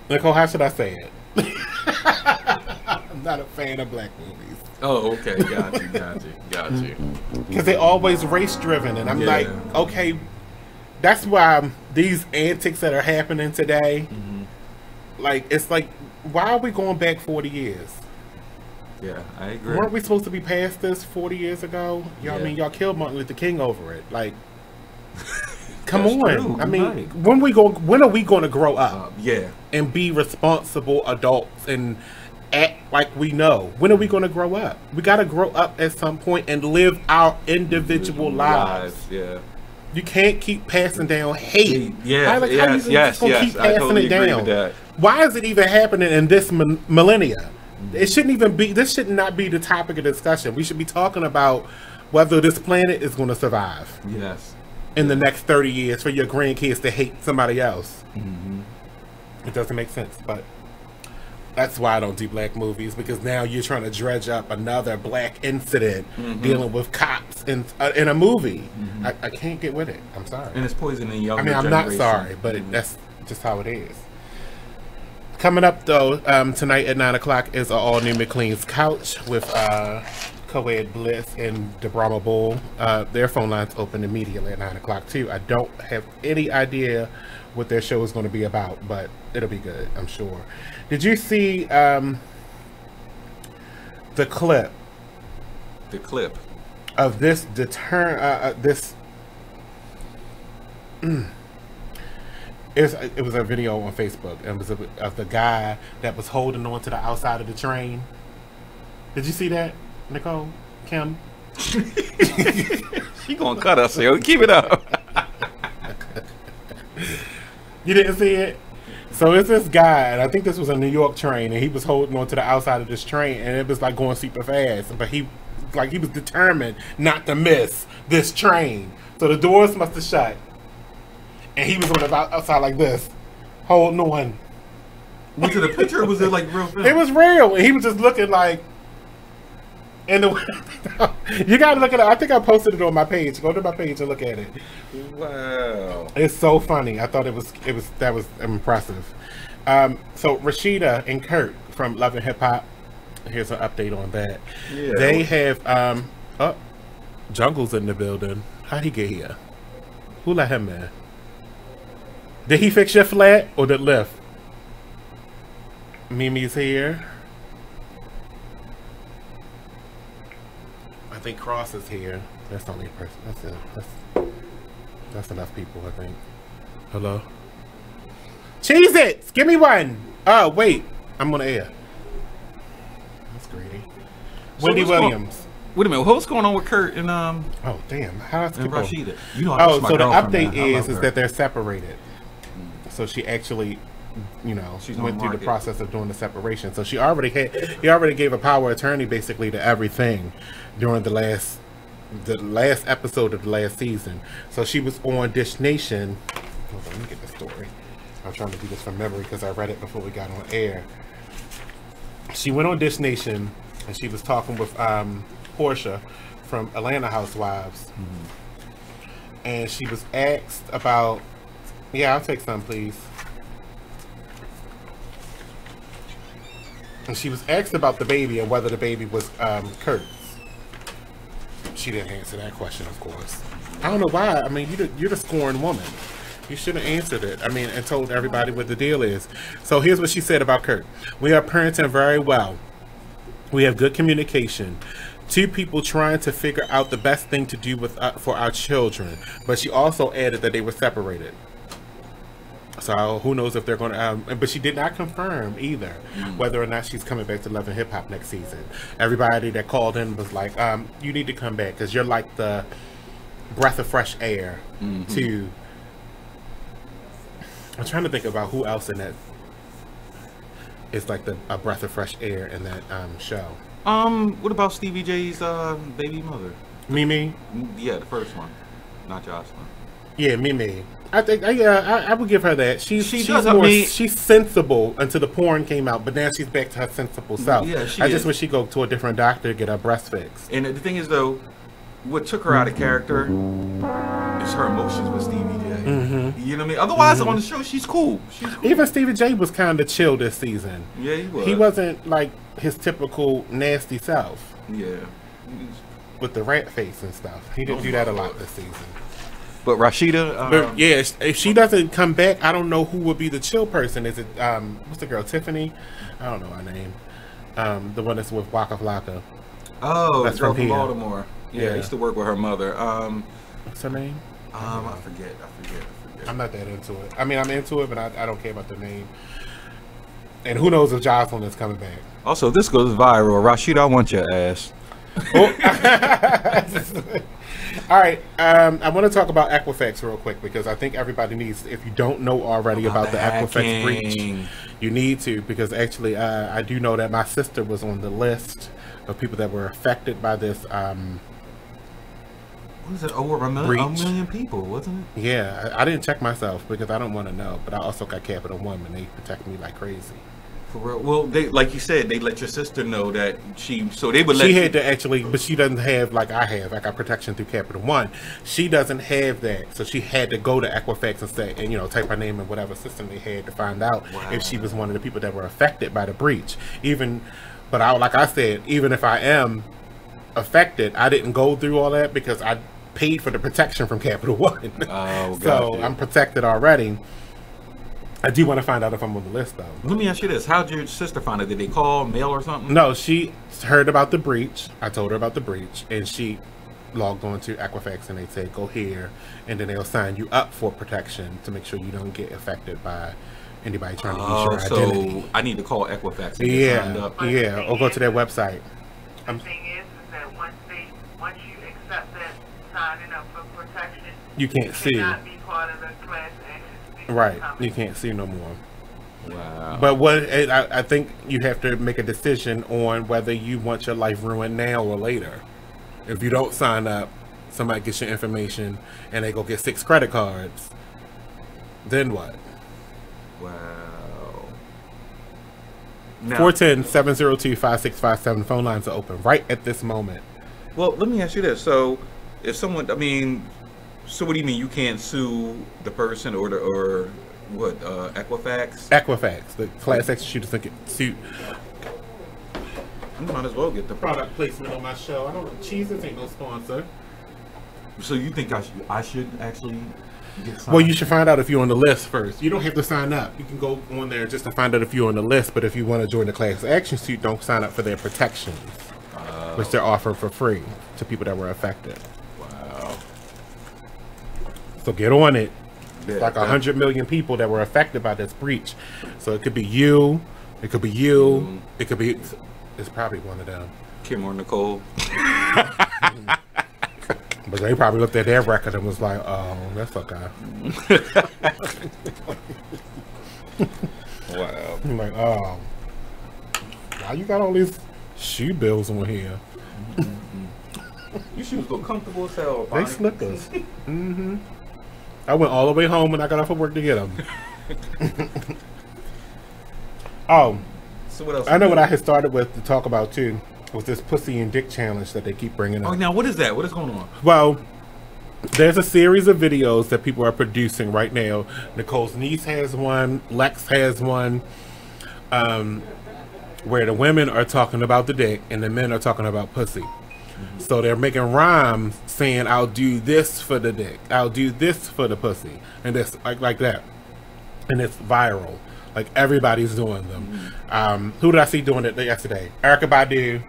Nicole, how should I say it? I'm not a fan of black movies. Oh, okay. Got you. Because they're always race driven, and I'm like, okay, that's why these antics that are happening today. Like, it's like, why are we going back 40 years? Yeah, I agree. Weren't we supposed to be past this 40 years ago? I mean, y'all killed Martin Luther King over it. Like, come on. True. I mean, when are we going to grow up? Yeah. And be responsible adults and act like we know? When are we going to grow up? We got to grow up at some point and live our individual lives. Yeah. You can't keep passing down hate. Yeah, Keep passing it down. Why is it even happening in this millennia? It shouldn't even be. This should not be the topic of discussion. We should be talking about whether this planet is going to survive. Yes. In the next 30 years, for your grandkids to hate somebody else. It doesn't make sense, but that's why I don't do black movies, because now you're trying to dredge up another black incident dealing with cops in a movie. I can't get with it. I'm sorry. And it's poisoning younger I'm not sorry, but that's just how it is. Coming up, though, tonight at 9 o'clock is an all-new McLean's Couch with Coed Bliss and DeBrahma Bull. Their phone line's open immediately at 9 o'clock, too. I don't have any idea what their show is going to be about, but it'll be good, I'm sure. Did you see the clip? The clip? Of this It was a video on Facebook, and it was of the guy that was holding on to the outside of the train. Did you see that, Nicole? Kim? She gonna cut us, yo. Keep it up. You didn't see it? So it's this guy, and I think this was a New York train, and he was holding on to the outside of this train, and it was like going super fast, but he was determined not to miss this train. So the doors must have shut. And he was on the outside like this, holding on. Was it a picture or was it like real film? It was real. And he was just looking like... And you gotta look at it. I think I posted it on my page. Go to my page and look at it. Wow. It's so funny. I thought that was impressive. So Rashida and Kurt from Love and Hip Hop. Here's an update on that. Yeah. They have... Jungle's in the building. How'd he get here? Who let him in? Did he fix your flat or did it lift? Mimi's here. think Cross is here. That's the only person. That's enough people, I think. Hello? Cheez-Its! Give me one! Oh, wait. I'm on the air. That's greedy. So Wendy Williams. Wait a minute. What's going on with Kurt and Oh, damn. How I skip over? Rashida? You know, Oh, so the update is that they're separated. So she actually, you know, She's went on through the market. process of doing the separation. So he already gave a power of attorney basically to everything during the last episode of the last season. So she was on Dish Nation. Hold on, let me get the story. I'm trying to do this from memory because I read it before we got on air. She went on Dish Nation and she was talking with Portia from Atlanta Housewives. And she was asked about, yeah, I'll take some, please. And she was asked about the baby and whether the baby was Kurt's. She didn't answer that question, of course. I don't know why. I mean, you're the scorned woman. You should have answered it. I mean, and told everybody what the deal is. So here's what she said about Kurt. We are parenting very well. We have good communication. Two people trying to figure out the best thing to do with for our children. But she also added that they were separated. So who knows if they're going to... but she did not confirm either whether or not she's coming back to Love and Hip Hop next season. Everybody that called in was like, you need to come back because you're like the breath of fresh air to... I'm trying to think about who else in that is like a breath of fresh air in that show. What about Stevie J's baby mother? Mimi? Yeah, the first one, not Jocelyn. Yeah, Mimi. I think I would give her that. She's sensible until the porn came out, but now she's back to her sensible self. Yeah, I just wish she go to a different doctor to get her breast fixed. And the thing is, though, what took her out of character is her emotions with Stevie J. You know what I mean? Otherwise, on the show, she's cool. Even Stevie J was kind of chill this season. Yeah, he was. He wasn't like his typical nasty self. Yeah. With the rat face and stuff. He didn't do that a lot this season. But Rashida, but yeah, if she doesn't come back, I don't know who would be the chill person. Is it what's the girl, Tiffany? I don't know her name. The one that's with Waka Flocka. Oh, that's from here. Baltimore. Yeah, I used to work with her mother. What's her name? I forget. I'm not that into it. I mean, I'm into it, but I don't care about the name. And who knows if Jocelyn is coming back. Also, this goes viral. Rashida, I want your ass. All right, I want to talk about Equifax real quick because I think everybody needs, if you don't know already about the Equifax breach, you need to, because actually I do know that my sister was on the list of people that were affected by this what is it, over a million people, wasn't it? Yeah, I didn't check myself because I don't want to know, but I also got Capital One and they protect me like crazy. For real? Well, they, like you said, they let your sister know that so they would let she had to actually, but she doesn't have like I have. I got protection through Capital One. She doesn't have that, so she had to go to Equifax and say, and type her name in whatever system they had to find out if she was one of the people that were affected by the breach. But like I said, even if I am affected, I didn't go through all that because I paid for the protection from Capital One. Oh, so I'm protected already. I do want to find out if I'm on the list, though. Let me ask you this. How did your sister find it? Did they call, mail, or something? No, she heard about the breach. I told her about the breach, and she logged on to Equifax, and they said, go here, and then they'll sign you up for protection to make sure you don't get affected by anybody trying to use your identity. So I need to call Equifax and get signed up. Yeah, or go to their website. The thing is that once you accept that signing up for protection, you can't see. Cannot be part of the class action. Right, you can't see no more. Wow. But I think you have to make a decision on whether you want your life ruined now or later. If you don't sign up, somebody gets your information and they go get 6 credit cards. Then what? Wow. 410-702-5657. Phone lines are open right at this moment. Well, let me ask you this. So, if someone, so what do you mean you can't sue the person or what? Equifax? Equifax, the class action shooter suit. You might as well get the product placement on my show. I don't know. Cheez-Its ain't no sponsor. So you think I should actually get signed? Well, you should find out if you're on the list first. You don't have to sign up. You can go on there just to find out if you're on the list. But if you want to join the class action suit, don't sign up for their protections. which they're offering for free to people that were affected. Wow. So get on it. Yeah, like 100 million people that were affected by this breach. So it could be you. It could be you. It could be. It's probably one of them. Kim or Nicole. But they probably looked at their record and was like, "Oh, that's okay." Wow. I'm like, "Oh, now you got all these shoe bills on here." Your shoes look comfortable as hell. They slippers. I went all the way home when I got off of work to get them. Oh, so what else? I know what I had started with to talk about too was this pussy and dick challenge that they keep bringing up. Oh, now what is that? What is going on? Well, there's a series of videos that people are producing right now. Nicole's niece has one. Lex has one. Where the women are talking about the dick and the men are talking about pussy. So they're making rhymes saying, "I'll do this for the dick. I'll do this for the pussy," and it's like that, and it's viral. Like everybody's doing them. Who did I see doing it yesterday? Erykah Badu,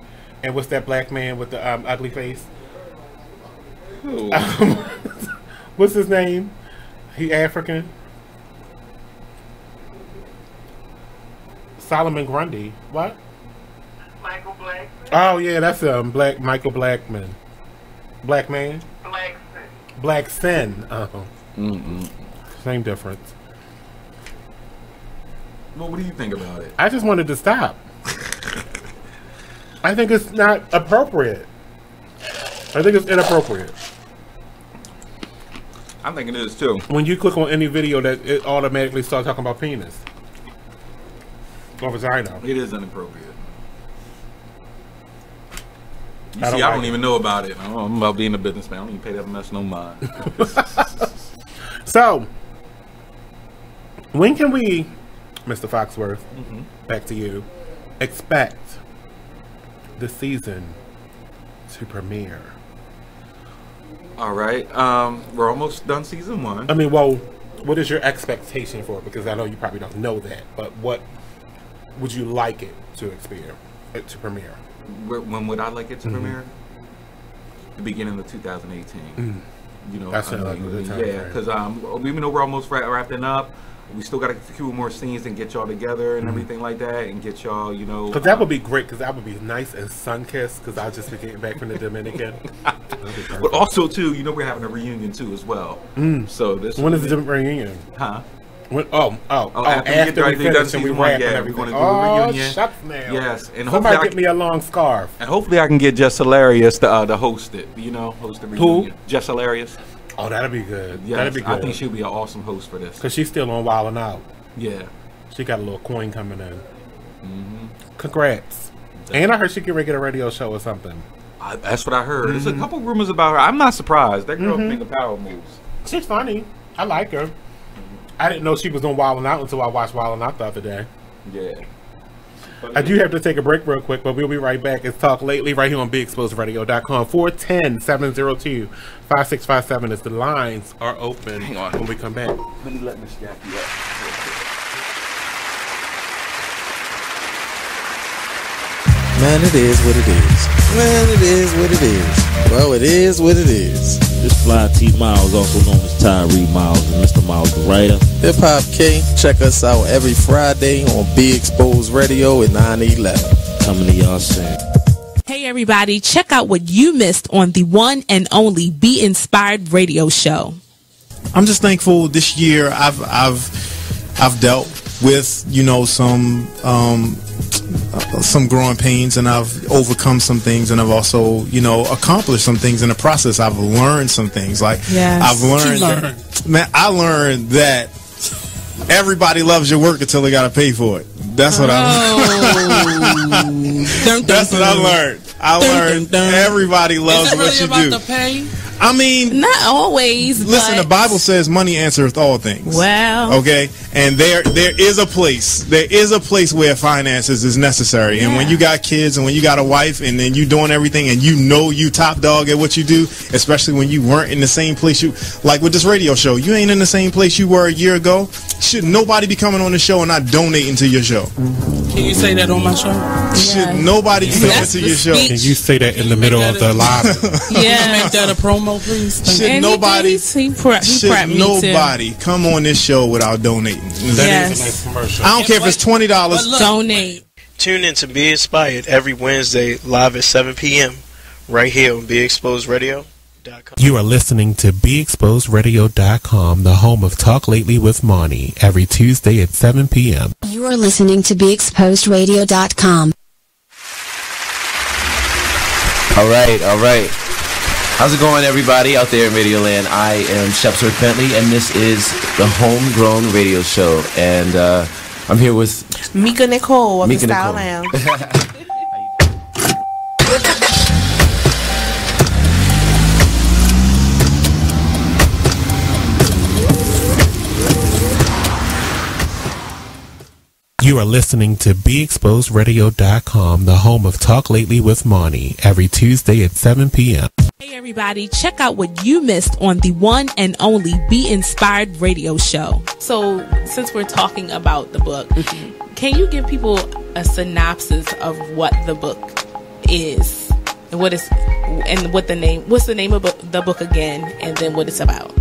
and what's that black man with the ugly face? What's his name? He African. Solomon Grundy. What? Michael Black. Oh yeah, that's Michael Blackman. Black man? Black Sin. Oh. Same difference. Well, what do you think about it? I just wanted to stop. I think it's not appropriate. I think it's inappropriate. I think it is too. When you click on any video, that it automatically starts talking about penis or vagina. It is inappropriate. You I see, I like don't it. even know about it. I'm about being a businessman. I don't even pay that mess no mind. So, when can we, Mr. Foxworth, back to you, expect the season to premiere? All right. We're almost done season 1. I mean, well, what is your expectation for it? Because I know you probably don't know that, but what would you like it to premiere? When would I like it to premiere? The beginning of 2018. You know, that's a good time. Yeah, because even though we're almost wrapping up, we still got a few more scenes and get y'all together and everything like that, and get y'all, you know. Because that would be great. Because that would be nice and sun-kissed. Because I'll just be getting back from the Dominican. But also too, you know, we're having a reunion too as well. So this. When is the reunion? Huh? When, after we finish and we wrap and everything. We're going to do a reunion. Shucks now. Yes, and somebody get me a long scarf. And hopefully I can get Jess Hilarious to host it. You know, host the reunion. Who? Jess Hilarious. Oh, that'd be good. Yes, that'd be good. I think she'll be an awesome host for this. Because she's still on Wild 'N Out. Yeah. She got a little coin coming in. Congrats. And I heard she could get a radio show or something. That's what I heard. There's a couple rumors about her. I'm not surprised. That girl can make a power moves. She's funny. I like her. I didn't know she was on Wild 'N Out until I watched Wild 'N Out the other day. Yeah. I do have to take a break real quick, but we'll be right back. It's Talk Lately right here on BigExposedRadio.com. 410-702-5657 is the lines are open. Hang on. When we come back. Let me let Miss Jackie up. Man, it is what it is. Man, it is what it is. Well, it is what it is. This fly T Miles, also known as Tyree Miles, and Mr. Miles the writer. Hip Hop K, check us out every Friday on Be Exposed Radio at 9/11. Coming to y'all soon. Hey everybody, check out what you missed on the one and only Be Inspired radio show. I'm just thankful this year I've dealt with, you know, some growing pains, and I've overcome some things, and I've also, you know, accomplished some things in the process. I've learned some things. Like, I've learned, I learned that everybody loves your work until they got to pay for it. That's what That's what I learned. I learned everybody loves what you do. The pay? I mean, not always. Listen, the Bible says money answereth all things. Well, okay, and there is a place. There is a place where finances is necessary. And when you got kids, and when you got a wife, and then you doing everything, and you know you top dog at what you do, especially when you weren't in the same place you, like with this radio show, you ain't in the same place you were a year ago. Should nobody be coming on the show and not donating to your show? Can you say that on my show? Should nobody come into your show? Can you say that in the middle of the live? Yeah, make that a promo, please. Should nobody come on this show without donating? That is a nice commercial. I don't care if it's $20. Donate. Tune in to Be Inspired every Wednesday live at 7 p.m. right here on BeExposedRadio.com. You are listening to BeExposedRadio.com, the home of Talk Lately with Monny, every Tuesday at 7 p.m. You are listening to BeExposedRadio.com. All right. How's it going, everybody out there in Radio Land? I am Shepsworth Bentley, and this is the Homegrown Radio Show. And I'm here with Mika Nicole of Mika the Style Nicole. Lounge. You are listening to BeExposedRadio.com, the home of Talk Lately with Monny, every Tuesday at 7 p.m. Hey everybody, check out what you missed on the one and only Be Inspired Radio Show. So, since we're talking about the book, can you give people a synopsis of what the book is and what's the name of the book again, and then what it's about?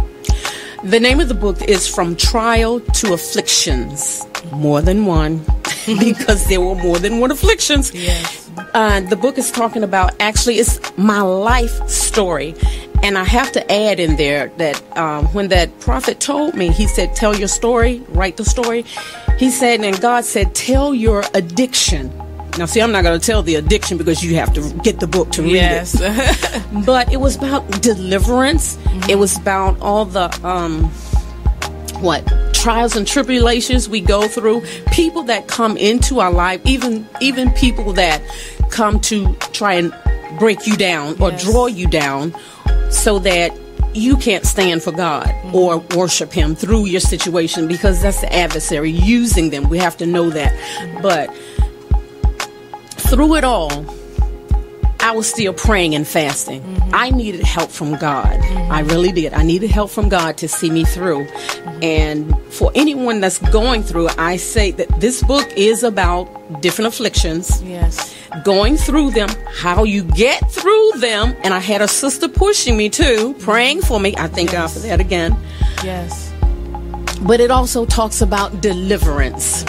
The name of the book is From Trial to Afflictions. More than one, because there were more than one afflictions. Yes. The book is talking about, actually, it's my life story. And I have to add in there that when that prophet told me, he said, tell your story, write the story. He said, and God said, tell your addiction. Now, see, I'm not going to tell the addiction because you have to get the book to read it. But it was about deliverance. It was about all the, trials and tribulations we go through. People that come into our life, even people that come to try and break you down or draw you down so that you can't stand for God or worship Him through your situation, because that's the adversary using them. We have to know that. But through it all, I was still praying and fasting. I needed help from God. I really did. I needed help from God to see me through. And for anyone that's going through, I say that this book is about different afflictions. Yes. Going through them, how you get through them. And I had a sister pushing me too, praying for me. I thank God for that again. Yes. But it also talks about deliverance.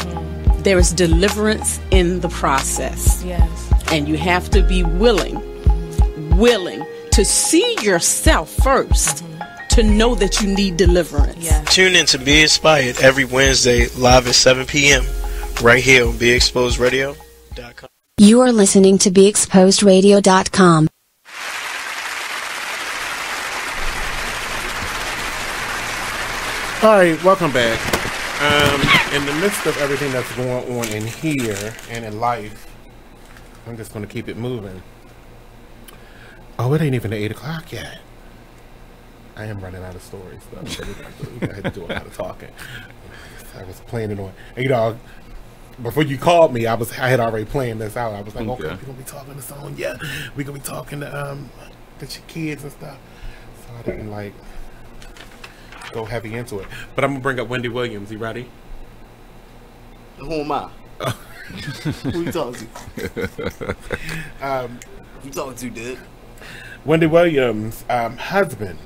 There is deliverance in the process. Yes. And you have to be willing to see yourself first, to know that you need deliverance. Tune in to Be Inspired every Wednesday live at 7 p.m. right here on BeExposedRadio.com. You are listening to BeExposedRadio.com. All right, welcome back. In the midst of everything that's going on in here and in life, I'm just going to keep it moving. Oh, it ain't even 8 o'clock yet. I am running out of stories, though. So I had to do a lot of talking. I was planning on, before you called me, I had already planned this out. I was like, okay, we're gonna be talking to someone. Yeah, we're gonna be talking to the kids and stuff. So I didn't go heavy into it. But I'm gonna bring up Wendy Williams. You ready? Who am I? Who you talking to? Who you talking to, dude? Wendy Williams' husband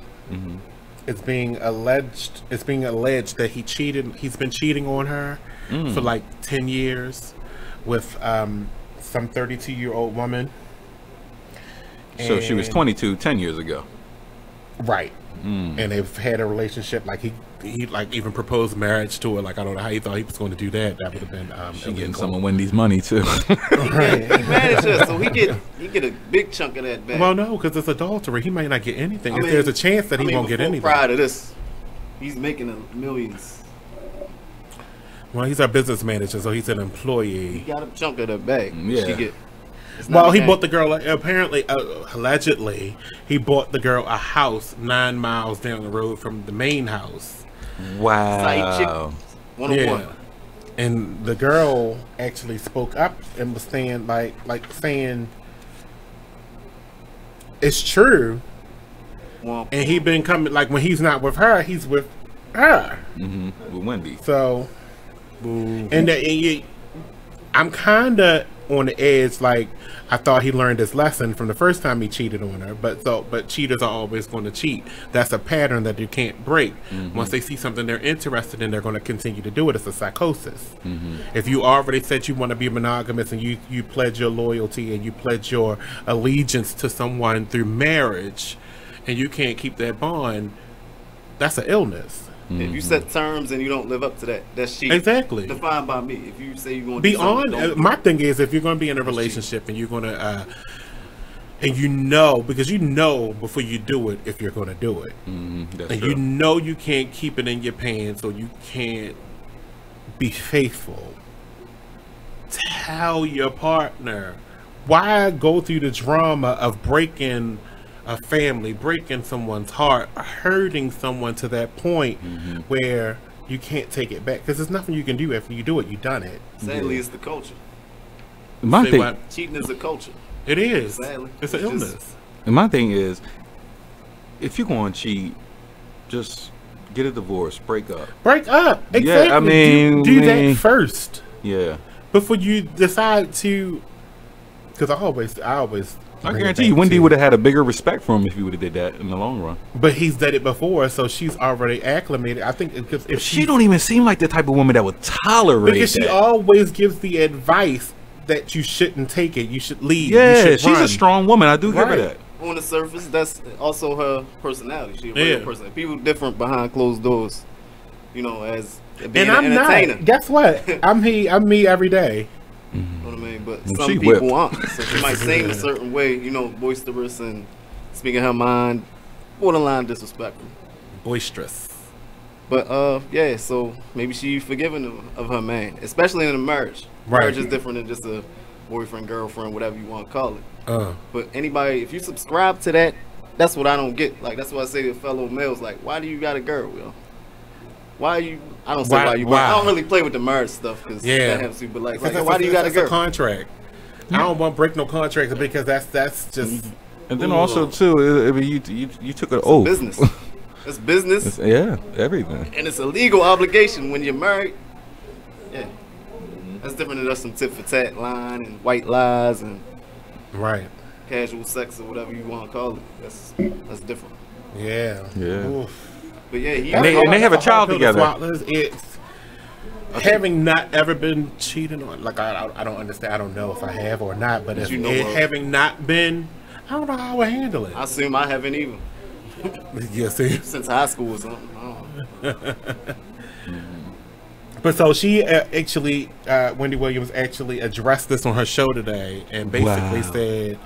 is being alleged. It's being alleged that he cheated. He's been cheating on her for like 10 years with some 32-year-old woman. So she was 22 10 years ago. Right. And they've had a relationship. Like he like even proposed marriage to her. Like, I don't know how he thought he was going to do that. That would have been she getting some of Wendy's money too. Right. So he get a big chunk of that back. Well, no, because it's adultery. He might not get anything. If there's a chance that he won't get anything. Prior to this, he's making millions. Well, he's our business manager, so he's an employee. He got a chunk of that bag. Yeah. Well, he bought the girl, apparently, allegedly, he bought the girl a house 9 miles down the road from the main house. Wow. Yeah. And the girl actually spoke up and was saying, saying, it's true. Well, and he been coming, like, when he's not with her, he's with her. With Wendy. So, and I'm kind of on the edge. Like, I thought he learned his lesson from the first time he cheated on her. But cheaters are always going to cheat. That's a pattern that you can't break. Once they see something they're interested in, they're going to continue to do it. It's a psychosis. If you already said you want to be monogamous and you pledge your loyalty and you pledge your allegiance to someone through marriage, and you can't keep that bond, that's an illness. If you set terms and you don't live up to that, that's cheating. Exactly. Defined by me. If you say you're going to be on, my thing is, if you're going to be in a relationship and you're going to, and you know, because you know before you do it if you're going to do it, That's and true. you know you can't keep it in your pants or you can't be faithful. Tell your partner. Why go through the drama of breaking a family, breaking someone's heart, hurting someone to that point where you can't take it back? Because there's nothing you can do after you do it. You've done it. Sadly, it's the culture. My thing, cheating is a culture. It is. Sadly, it's an illness. And my thing is, if you're going to cheat, just get a divorce, break up. Break up. Exactly. Yeah, I mean, do that first. Yeah. Before you decide to, because I always. I guarantee you, Wendy would have had a bigger respect for him if he would have did that in the long run. But he's done it before, so she's already acclimated. I think because if she don't even seem like the type of woman that would tolerate because she always gives the advice that you shouldn't take it, you should leave. Yeah, you should she's run. a strong woman. I do give her that. On the surface, that's also her personality. She's a real person. People different behind closed doors. You know, as being an entertainer. Not. Guess what? I'm me every day. You know what I mean? But some people aren't. So she might sing a certain way, you know, boisterous and speaking her mind, borderline disrespectful. Boisterous. But yeah, so maybe she forgiving of her man, especially in a marriage. Right. Marriage is different than just a boyfriend, girlfriend, whatever you want to call it. But anybody, if you subscribe to that, that's what I don't get. Like, that's what I say to fellow males. Like, why do you got a girl, Will? Why you? I don't say why you. I don't really play with the marriage stuff because that happens to. But like why do you got a girl? A contract. I don't want to break no contracts because that's just. And then also too, I mean, you took an oath. Business. It's business. Yeah, everything. And it's a legal obligation when you're married. Yeah, that's different than just some tit for tat line and white lies and casual sex or whatever you want to call it. That's different. Yeah. Yeah. Oof. But yeah, and they have a child together. It's having not ever been cheated on. Like I don't understand. I don't know if I have or not. But if having not been, I don't know how I would handle it. I assume I haven't either. Yes, yeah, since high school or something. But so she actually, Wendy Williams actually addressed this on her show today and basically said.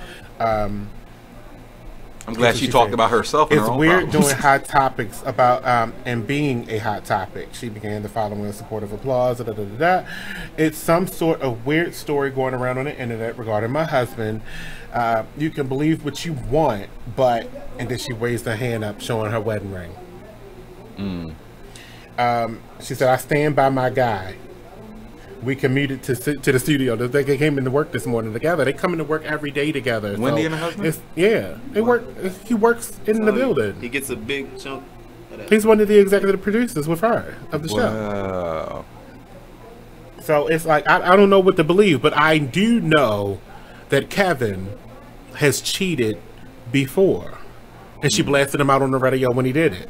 I'm glad she talked about herself. And it's her own weird problems. doing hot topics about and being a hot topic. She began the following with supportive applause. It's some sort of weird story going around on the internet regarding my husband. You can believe what you want, but and then she raised her hand up, showing her wedding ring. She said, "I stand by my guy. We commuted to the studio. They came into work this morning together. They come into work every day together. Wendy and her husband? They work. He works in the building. He gets a big chunk of that. He's one of the executive producers with her of the show. Wow. So it's like, I don't know what to believe, but I do know that Kevin has cheated before. And she blasted him out on the radio when he did it.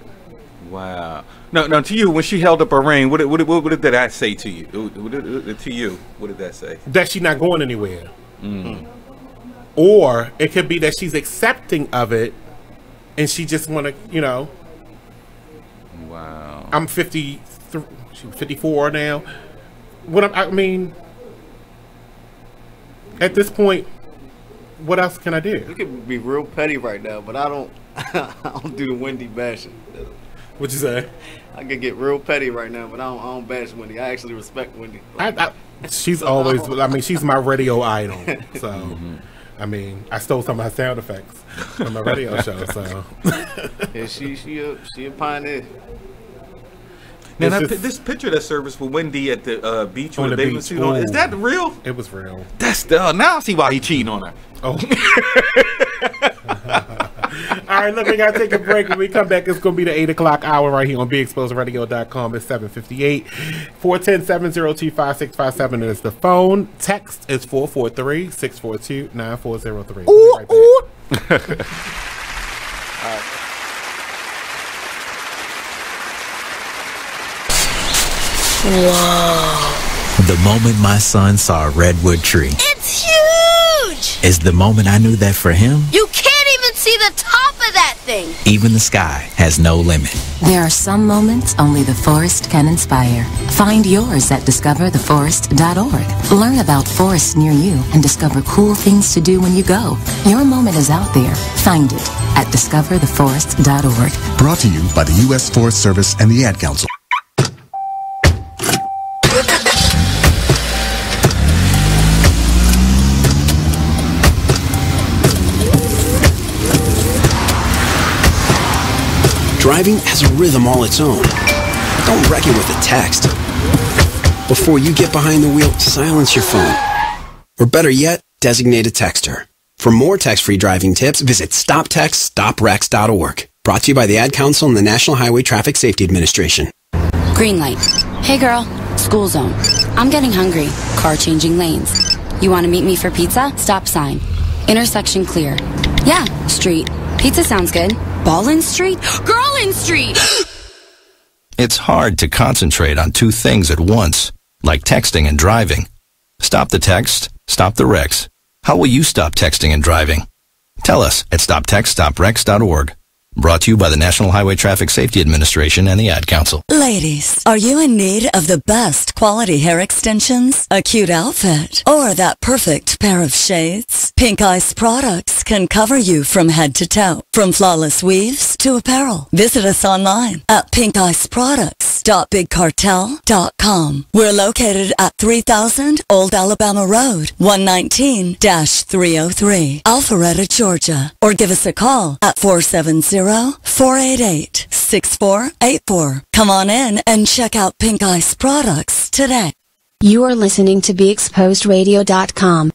Wow. No, to you, when she held up her ring, what did that say to you? To you, what did that say? That she's not going anywhere. Or it could be that she's accepting of it and she just want to, Wow. I'm 54 now. I mean, at this point, what else can I do? You could be real petty right now, but I don't do the Wendy bashing. What'd you say? I could get real petty right now, but I don't bash Wendy. I actually respect Wendy. She's always, she's my radio idol. So, I mean, I stole some of her sound effects from my radio show. So, yeah, she a pioneer. Now, this picture that surfaced for Wendy at the beach with the bathing suit on, is that real? It was real. That's now I see why he cheating on her. Oh. All right, look, we got to take a break. When we come back, it's going to be the 8 o'clock hour right here on BeExposedRadio.com. It's 7:58. 410-702-5657 is the phone. Text is 443-642-9403. Ooh, ooh. Whoa. The moment my son saw a redwood tree It's huge! is the moment I knew that for him, You can't even see the top of that thing. even the sky has no limit. There are some moments only the forest can inspire. Find yours at discovertheforest.org. Learn about forests near you and discover cool things to do when you go. Your moment is out there. Find it at discovertheforest.org. Brought to you by the U.S. Forest Service and the Ad Council. Driving has a rhythm all its own. Don't wreck it with a text. Before you get behind the wheel, silence your phone. Or better yet, designate a texter. For more text-free driving tips, visit stoptextstoprex.org. Brought to you by the Ad Council and the National Highway Traffic Safety Administration. Green light. Hey girl, school zone. I'm getting hungry. Car changing lanes. You want to meet me for pizza? Stop sign. Intersection clear. Yeah, street. Pizza sounds good. Ball in street? Girl in street! It's hard to concentrate on two things at once, like texting and driving. Stop the text, stop the wrecks. How will you stop texting and driving? Tell us at stoptextstoprex.org. Brought to you by the National Highway Traffic Safety Administration and the Ad Council. Ladies, are you in need of the best quality hair extensions, a cute outfit, or that perfect pair of shades? Pink Ice products can cover you from head to toe, from flawless weaves to apparel. Visit us online at pinkiceproducts.bigcartel.com. We're located at 3000 Old Alabama Road, 119-303, Alpharetta, Georgia. Or give us a call at 470-488-6484. Come on in and check out Pink Ice products today. You are listening to BeExposedRadio.com.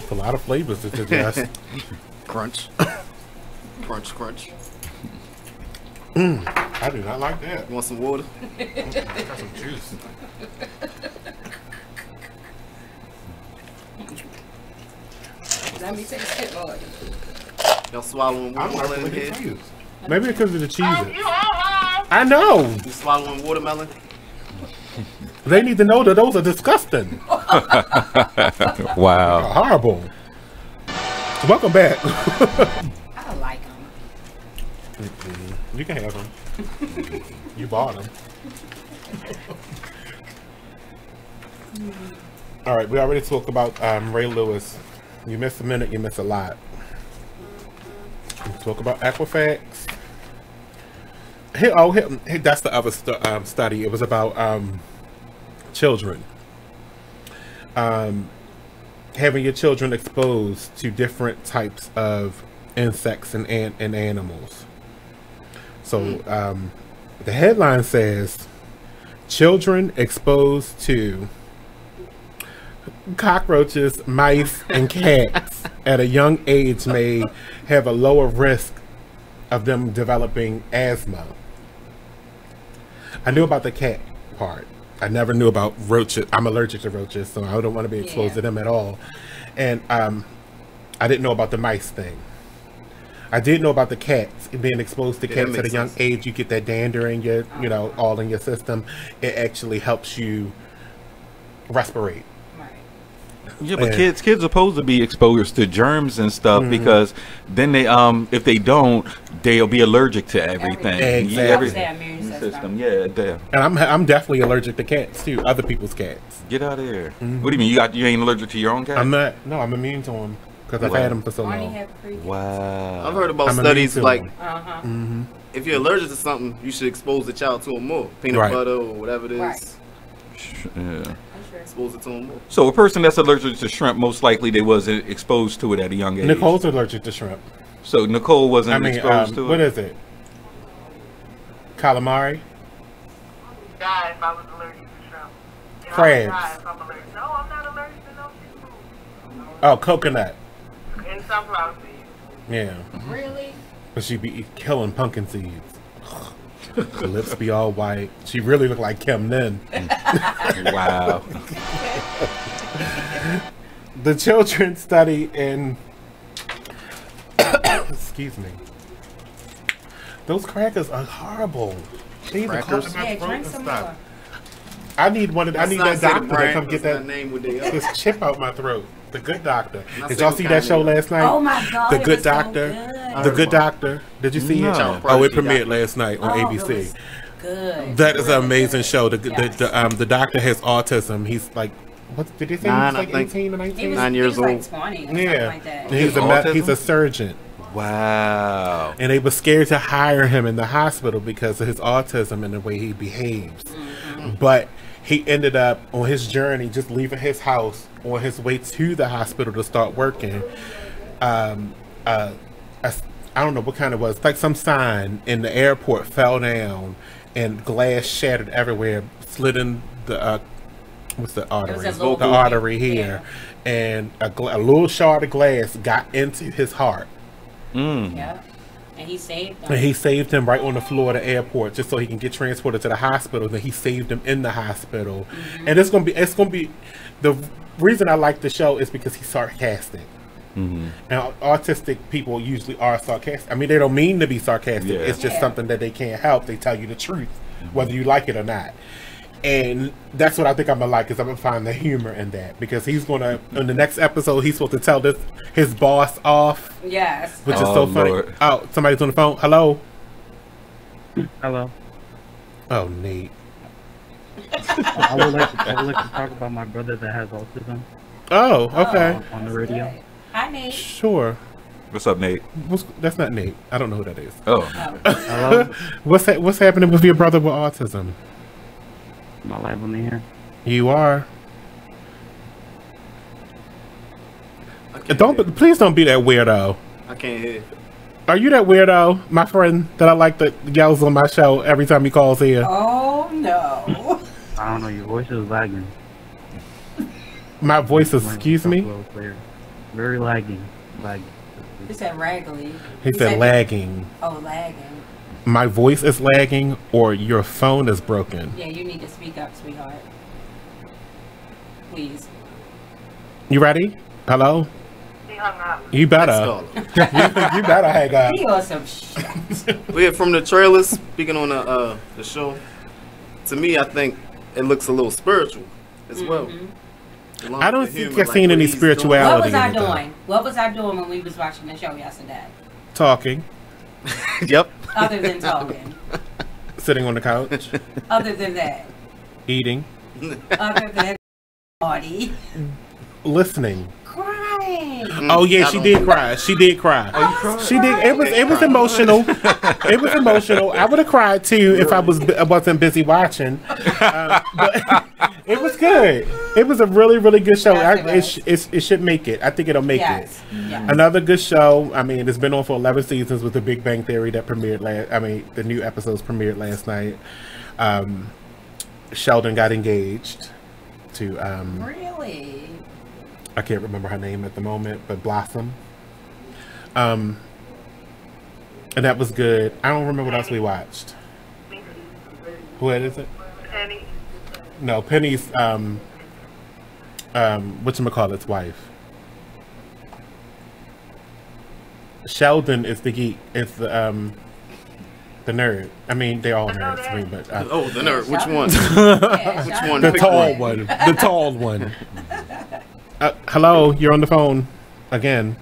It's a lot of flavors to suggest. Crunch. Crunch, crunch. I do not like that. You want some water? Got some juice. Let me take a sip, Lord. Y'all swallowing I'm not watermelon really here? confused. Maybe because of the cheese. I know. You swallowing watermelon? They need to know that those are disgusting. Wow. Horrible. Welcome back. I like them. You can have them. You bought them. All right, we already talked about Ray Lewis. You miss a minute, you miss a lot. We talk about Equifax. Hey, that's the other study. It was about children. Having your children exposed to different types of insects and animals. So the headline says, children exposed to cockroaches, mice, and cats at a young age may have a lower risk of them developing asthma. I knew about the cat part. I never knew about roaches. I'm allergic to roaches, so I don't want to be exposed to them at all. And I didn't know about the mice thing. I did know about the cats, being exposed to cats at a young age. You get that dander in your, all in your system. It actually helps you respirate. Yeah, but kids are supposed to be exposed to germs and stuff because then they if they don't, they'll be allergic to everything. Exactly. Their immune system. Yeah, and I'm definitely allergic to cats too, other people's cats. Get out of here. What do you mean? You ain't allergic to your own cat? I'm not. No, I'm immune to them because I've had them for so long. Wow. I've heard about studies like Mm-hmm. if you're allergic to something, you should expose the child to it more. Peanut butter or whatever it is. Yeah. Expose it to them more. So a person that's allergic to shrimp, most likely they wasn't exposed to it at a young age. Nicole's allergic to shrimp. So Nicole wasn't exposed to it? What is it? Calamari? die if I was allergic to shrimp. And Crabs. I would die if I'm allergic. No, I'm not allergic to no seafood. Oh, coconut. And sunflower seeds. Yeah. Really? But she be killing pumpkin seeds. The lips be all white. She really look like Kim Nin. Wow. The children study in... Excuse me. Those crackers are horrible. They even caught in my throat and stuff. I need one. I need that doctor to come get that this chip out my throat. The Good Doctor. Did y'all see that show last night? Oh my God! The Good Doctor. The Good Doctor. Did you see it? Oh, it premiered last night on ABC. Good. That is an amazing show. The doctor has autism. He's like, what did they say? He was like 18 or 19? 9 years old. Like 20 or yeah. like that. He's a surgeon. Wow. And they were scared to hire him in the hospital because of his autism and the way he behaves. Mm-hmm. But he ended up on his journey just leaving his house on his way to the hospital to start working. I don't know what kind it was. Like some sign in the airport fell down and glass shattered everywhere, slid in the what's the artery? The artery here, and a little shard of glass got into his heart. Yeah, and he saved him. And he saved him right on the floor of the airport, just so he can get transported to the hospital. Then he saved him in the hospital, and it's gonna be the reason I like the show is because he's sarcastic. And autistic people usually are sarcastic. I mean, they don't mean to be sarcastic. Yeah. It's just something that they can't help. They tell you the truth, whether you like it or not. And that's what I think I'm gonna like, is I'm gonna find the humor in that, because he's gonna in the next episode he's supposed to tell his boss off. Yes. Which is so funny. Lord. Oh, somebody's on the phone. Hello. Hello. Oh, Nate. I would like to talk about my brother that has autism. Oh, okay. On the radio. Hi, Nate. Sure. What's up, Nate? That's not Nate. I don't know who that is. Oh. Hello. What's happening with your brother with autism? Am I live on the air? You are. Please don't be that weirdo. I can't hear. Are you that weirdo, my friend, that I like that yells on my show every time he calls here? Oh no. I don't know. Your voice is lagging. My voice is, excuse me? Very lagging. He said raggly. He said lagging. Oh, lagging. My voice is lagging, or your phone is broken? Yeah, you need to speak up, sweetheart. Please. You ready? Hello? He hung up. You better. You better hang up. He on some shit. Yeah, from the trailers, speaking on the show, to me, I think it looks a little spiritual as well. I don't think I've seen any spirituality. What was I doing? What was I doing when we was watching the show yesterday? Talking. Yep. Other than talking. Sitting on the couch. Other than that. Eating. Other than party. Listening. Crying. Oh yeah, she did cry. She did cry. Oh, you cried? She did. It was emotional. It was emotional. I would have cried too if I wasn't busy watching. But it was good. It was a really, really good show. It should make it. I think it'll make it. Yes. Another good show. I mean, it's been on for 11 seasons with The Big Bang Theory that premiered the new episodes premiered last night. Sheldon got engaged to really? I can't remember her name at the moment, but Blossom. And that was good. I don't remember what else we watched. What is it? Penny. No, Penny's whatchamacallit's wife. Sheldon is the geek. It's the nerd. I mean, they're all nerds to me, but the nerd. Which one? Which one? The tall one. The tall one. Hello, you're on the phone again.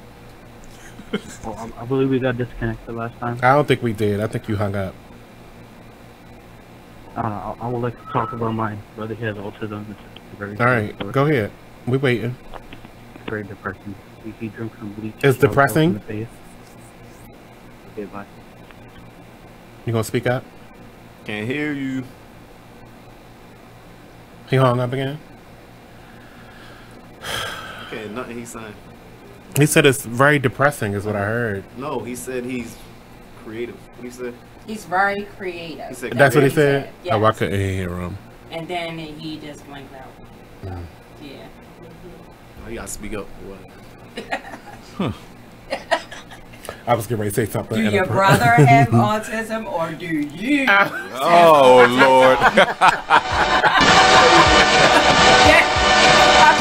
Well, I believe we got disconnected last time. I don't think we did. I think you hung up. I would like to talk about my brother. He has autism. All right, go ahead. We're waiting. It's very depressing. He drinks some bleach. It's depressing? Okay, bye. You gonna speak up? Can't hear you. He hung up again? Okay, nothing he's saying. He said it's very depressing is what I heard. No, he said he's creative. What he said? He's very creative. That's what he said? Yes. Oh, I couldn't hear him. And then he just blanked out. Yeah. Oh, you gotta speak up. I was getting ready to say something. Do your brother have autism or do you? Oh, Lord.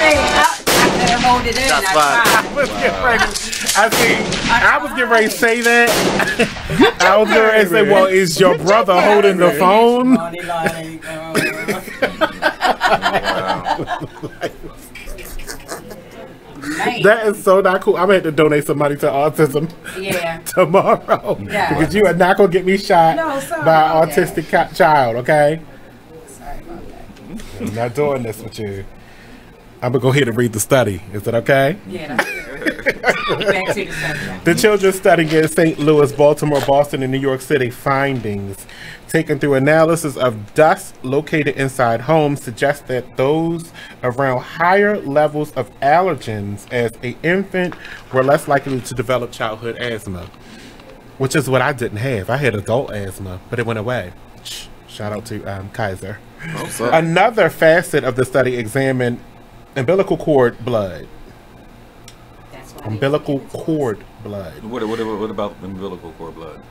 I hold it in. That's fine. I was getting ready to say that. I was getting ready to say, well, is your brother holding the phone? That is so not cool. I'm gonna have to donate some money to autism tomorrow. Yeah. Because you are not gonna get me shot by an autistic child, okay? Sorry about that. I'm not doing this with you. I'm gonna go ahead and read the study. Is that okay? Yeah, that's good. Back to the subject. The children's study in St. Louis, Baltimore, Boston, and New York City findings taken through analysis of dust located inside homes suggest that those around higher levels of allergens as an infant were less likely to develop childhood asthma, which is what I didn't have. I had adult asthma, but it went away. Shout out to Kaiser. Another facet of the study examined umbilical cord blood. Umbilical cord blood. What about umbilical cord blood?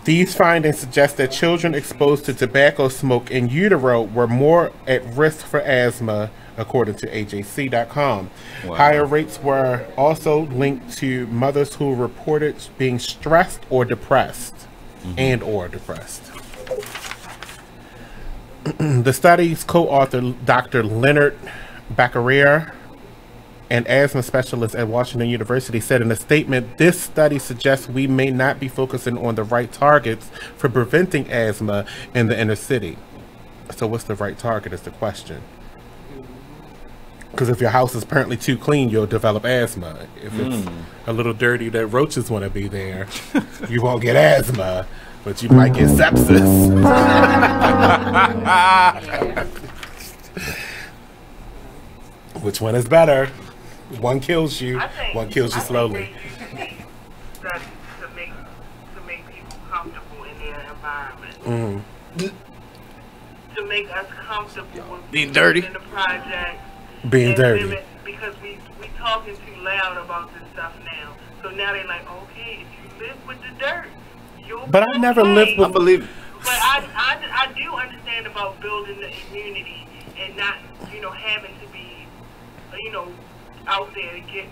These findings suggest that children exposed to tobacco smoke in utero were more at risk for asthma, according to AJC.com. Wow. Higher rates were also linked to mothers who reported being stressed or depressed, The study's co-author, Dr. Leonard Becquerel, an asthma specialist at Washington University, said in a statement, "This study suggests we may not be focusing on the right targets for preventing asthma in the inner city." So what's the right target is the question. Because if your house is apparently too clean, you'll develop asthma. If it's a little dirty that roaches want to be there, you won't get asthma, but you might get sepsis. Which one is better? One kills you, one kills you slowly. To make people comfortable in their environment. To make us comfortable with being dirty in the project. Being dirty. Because we talking too loud about this stuff now. So now they're like, okay, if you live with the dirt, you'll But I never lived with. I believe it. But I do understand about building the immunity and not, having to be, out there to get.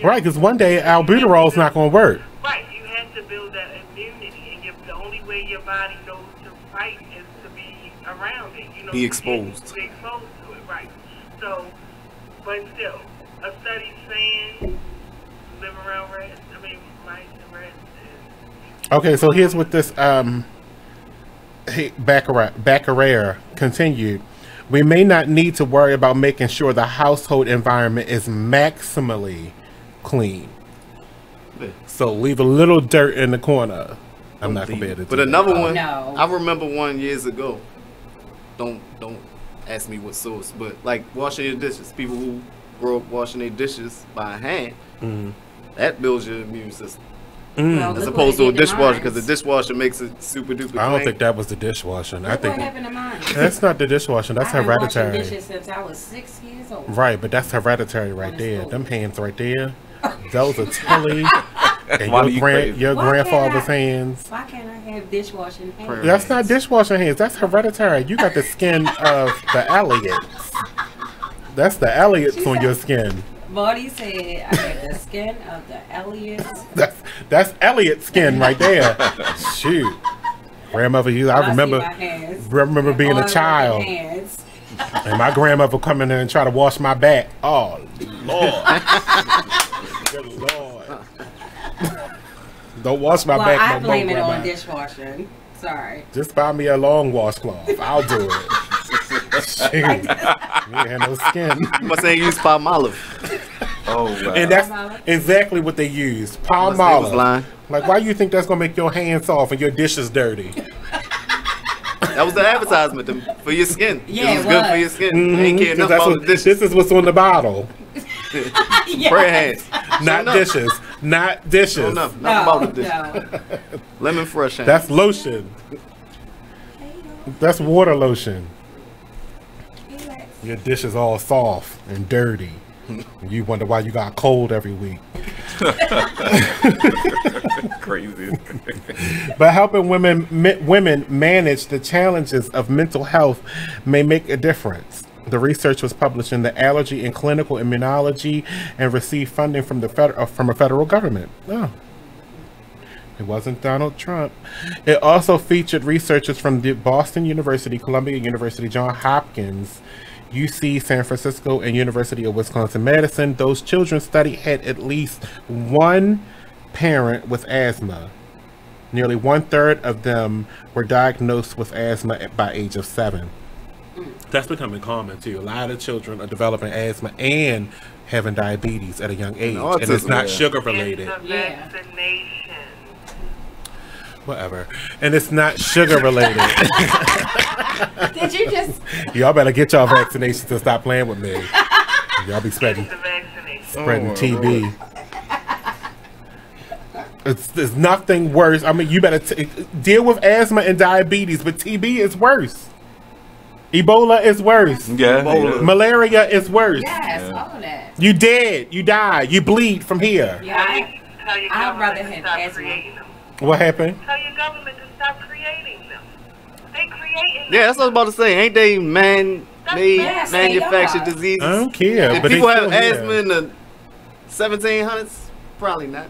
Right, because one day albuterol is not going to work. Right, you have to build that immunity, and the only way your body knows to fight is to be around it. Be exposed. Be exposed to it, right? So, but still, a study saying live around rats. Mice and rats. Okay, so here's what this Becquerel continued. We may not need to worry about making sure the household environment is maximally clean. So leave a little dirt in the corner. I'm not going to be able to do But another that. one, I remember one years ago. Don't ask me what source, but like washing your dishes. People who grow up washing their dishes by hand, that builds your immune system. As opposed to a dishwasher, because the dishwasher makes it super duper. I don't think that was the dishwashing. I think what happened to mine? that's not the dishwashing. That's I've been washing hereditary. dishes since I was 6 years old. Right, but that's hereditary right there. Them hands right there. Those are Tilly and your grandfather's hands. Why can't I have dishwashing hands? That's not dishwashing hands. That's hereditary. You got the skin of the Elliots. That's the Elliots on your skin. Monny said I had the skin of the Elliots. That's Elliot skin right there. Shoot, grandmother, I remember being a child, and my grandmother come in there and try to wash my back. Oh Lord, good Lord, don't wash my back. I blame it on dishwashing. Sorry. Just buy me a long washcloth. I'll do it. Shoot, you ain't had no skin. Must say use Palmolive. Oh, wow. And that's exactly what they use. Palmolive. Like, why you think that's gonna make your hands soft and your dishes dirty? That was the advertisement for your skin. Yeah, it was good for your skin. They ain't care enough about the dishes. This is what's on the bottle. Prayer hands. Not dishes. Not dishes. No, nothing about the dish. Lemon fresh. That's lotion. That's water lotion. Your dish is all soft and dirty. You wonder why you got cold every week. Crazy. But helping women manage the challenges of mental health may make a difference. The research was published in the Allergy and Clinical Immunology and received funding from the from a federal government. Oh. It wasn't Donald Trump. It also featured researchers from the Boston University, Columbia University, Johns Hopkins, UC San Francisco, and University of Wisconsin-Madison. Those children studied had at least one parent with asthma. Nearly 1/3 of them were diagnosed with asthma by age of 7. That's becoming common too. A lot of children are developing asthma and having diabetes at a young age, and it's not sugar related. Whatever. And it's not sugar related. Did you just... Y'all better get y'all vaccinations and stop playing with me. Y'all be spreading TB. There's nothing worse. I mean, you better deal with asthma and diabetes, but TB is worse. Ebola is worse. Yeah. Malaria is worse. Yes, all of that. You dead. You die. You bleed from here. Yeah, I'd rather have asthma. What happened? Tell your government to stop creating them. They creating them. Yeah, that's what I was about to say. Ain't they man-made manufactured diseases? I don't care. If but people have asthma in the 1700s, probably not.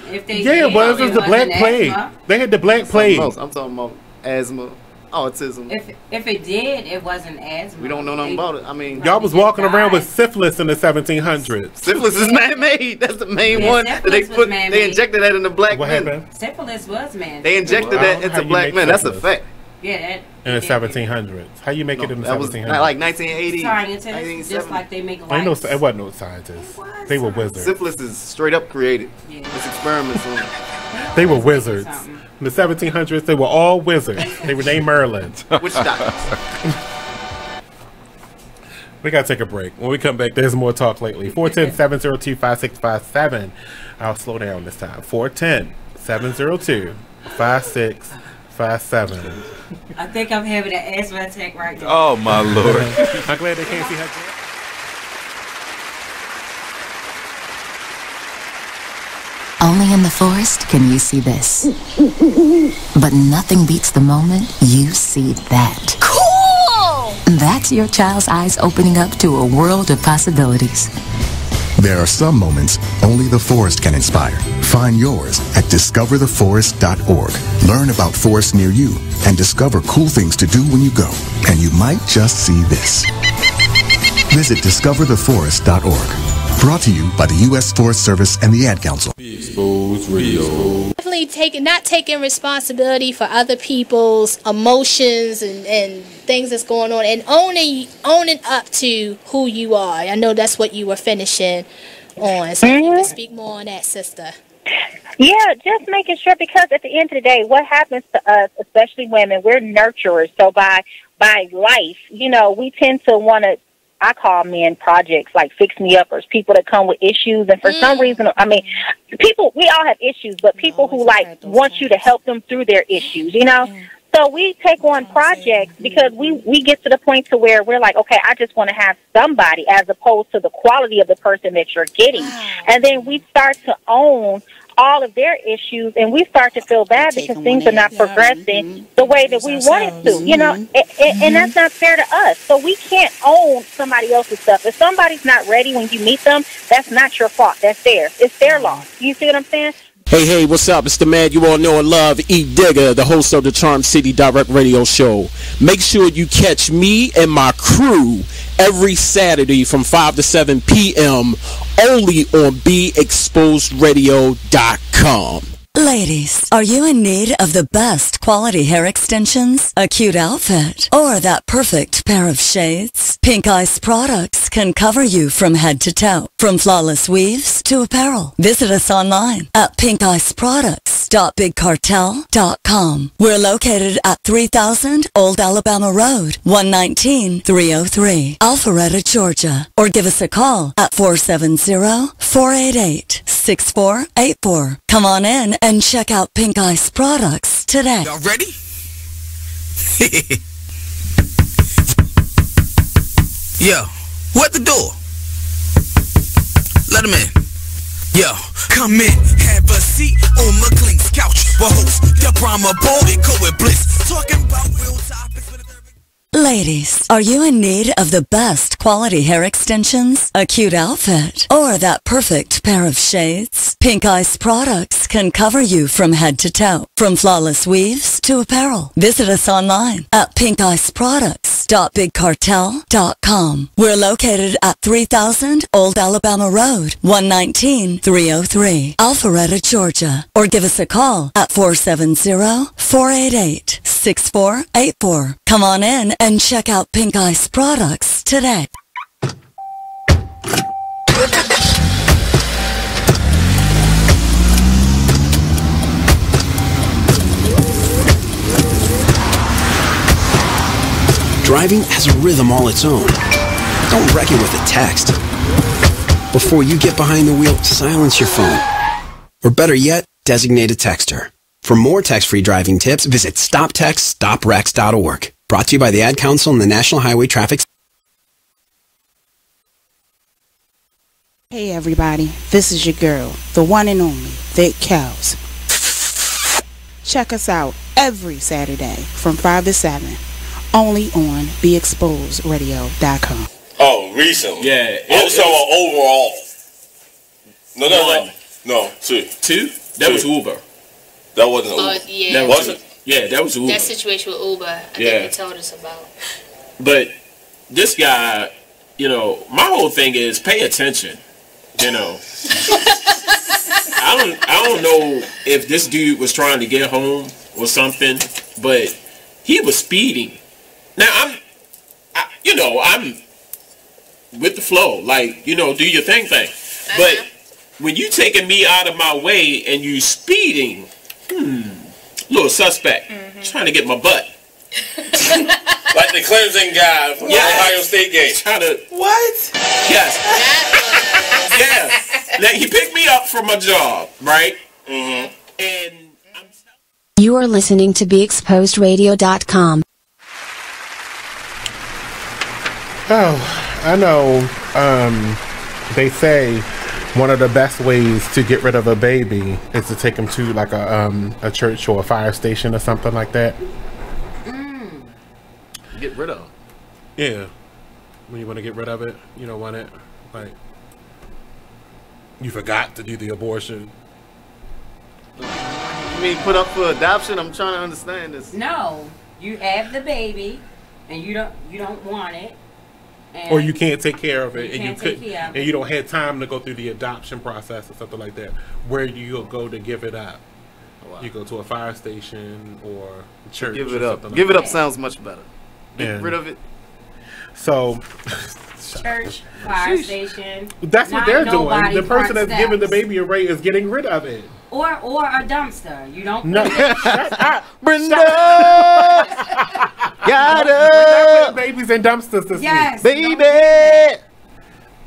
If they well, it was the Black Plague. They had the Black Plague. I'm talking about asthma, autism. If it did, it wasn't asthma. We don't know nothing about it. I mean, y'all was walking around with syphilis in the 1700s. Syphilis is man-made. That's the main one that they put. They injected that in the black men. Happened? Syphilis was man. They injected that into black men. That's a fact. Yeah, in the 1700s. How you make it in the 1700s? That was like 1980. Scientists, just like they make lights. It wasn't no scientists. They were wizards. Syphilis is straight up created. It's experiments on it. They were wizards. In the 1700s, they were all wizards. They were named Merlin. Which doctors? We gotta take a break. When we come back, there's more talk lately. 410-702-5657. I'll slow down this time. 410-702-5657. I think I'm having an asthma attack right now. Oh my Lord. I'm glad they can't see her. Only in the forest can you see this. But nothing beats the moment you see that. Cool! That's your child's eyes opening up to a world of possibilities. There are some moments only the forest can inspire. Find yours at discovertheforest.org. Learn about forests near you and discover cool things to do when you go. And you might just see this. Visit discovertheforest.org. Brought to you by the U.S. Forest Service and the Ad Council. Be Exposed Radio. Definitely not taking responsibility for other people's emotions and things that's going on, and owning up to who you are. I know that's what you were finishing on. So you can speak more on that, sister. Yeah, just making sure, because at the end of the day, what happens to us, especially women, we're nurturers. So by life, we tend to want to, I call men projects, like fix-me-uppers, people that come with issues. And for some reason, I mean, people, we all have issues, but people who, want you to help them through their issues, So we take on projects because we get to the point to where we're like, okay, I just want to have somebody, as opposed to the quality of the person that you're getting. And then we start to own all of their issues, and we start to feel bad because things are not progressing the way that we want it to, and that's not fair to us. So we can't own somebody else's stuff. If somebody's not ready when you meet them, that's not your fault. That's theirs. It's their loss. You see what I'm saying? Hey, what's up? It's the man you all know and love, E. Digger, the host of the Charm City Direct Radio Show. Make sure you catch me and my crew every Saturday from 5 to 7 p.m. only on BeExposedRadio.com. Ladies, are you in need of the best quality hair extensions, a cute outfit, or that perfect pair of shades? Pink Ice Products can cover you from head to toe, from flawless weaves to apparel. Visit us online at pinkiceproducts.com. www.bigcartel.com. We're located at 3000 Old Alabama Road, 119-303, Alpharetta, Georgia. Or give us a call at 470-488-6484. Come on in and check out Pink Ice products today. Y'all ready? Yo, who at the door? Let him in. Yo, come in, have a seat on McLean's couch. We'll host the Brahma Ball and go with Bliss. Talking about real topics. Ladies, are you in need of the best quality hair extensions, a cute outfit, or that perfect pair of shades? Pink Ice products can cover you from head to toe, from flawless weaves to apparel. Visit us online at pinkiceproducts.bigcartel.com. We're located at 3000 Old Alabama Road, 119-303, Alpharetta, Georgia. Or give us a call at 470-488-6484. Come on in and check out Pink Ice products today. Driving has a rhythm all its own. Don't wreck it with a text. Before you get behind the wheel, silence your phone. Or better yet, designate a texter. For more text-free driving tips, visit stoptextstoprex.org. Brought to you by the Ad Council and the National Highway Traffic. Hey everybody, this is your girl, the one and only Thick Cows. Check us out every Saturday from 5 to 7, only on BeExposedRadio.com. Oh, recently? Yeah. I was talking about overall. No, two. Two? That was Uber. That wasn't Uber. Yeah. That wasn't. Yeah, that was Uber. That situation with Uber, I think you told us about. But this guy, you know, my whole thing is pay attention. You know, I don't know if this dude was trying to get home or something, but he was speeding. Now I'm with the flow, like, you know, do your thing. But when you taking me out of my way and you speeding, little suspect, trying to get my butt. Like the Clemson guy from the Ohio State game. Trying to What? Yes. Yeah. Like, he picked me up from my job, right? And You are listening to BeExposedRadio.com. Oh, I know. They say one of the best ways to get rid of a baby is to take him to like a church or a fire station or something like that. Get rid of. Yeah. When you want to get rid of it, you don't want it. Like, you forgot to do the abortion. You mean put up for adoption? I'm trying to understand this. No, you have the baby, and you don't want it. Or you can't take care of it, and you couldn't, and you don't have time to go through the adoption process or something like that. Where do you go to give it up? Wow. You go to a fire station or a church. Give it up. Like Give it up that. Sounds much better. Get rid of it. So, church, fire station. That's what they're doing. The person that's giving the baby away is getting rid of it. Or a dumpster. You don't. No, shut up, Brenda. Got it. We're not putting babies in dumpsters this Yes, week, baby.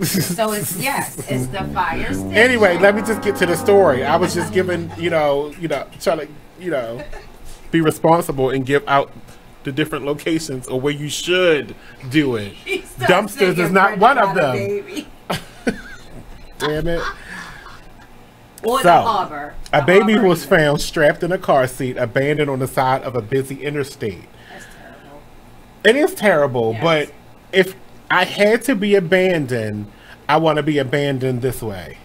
So it's it's the fire station. Anyway, let me just get to the story. I was just giving, trying to, be responsible and give out the different locations or where you should do it. Dumpsters is not one of them. Damn it. Or the harbor. A baby was found strapped in a car seat, abandoned on the side of a busy interstate. That's terrible. It is terrible, but if I had to be abandoned, I want to be abandoned this way.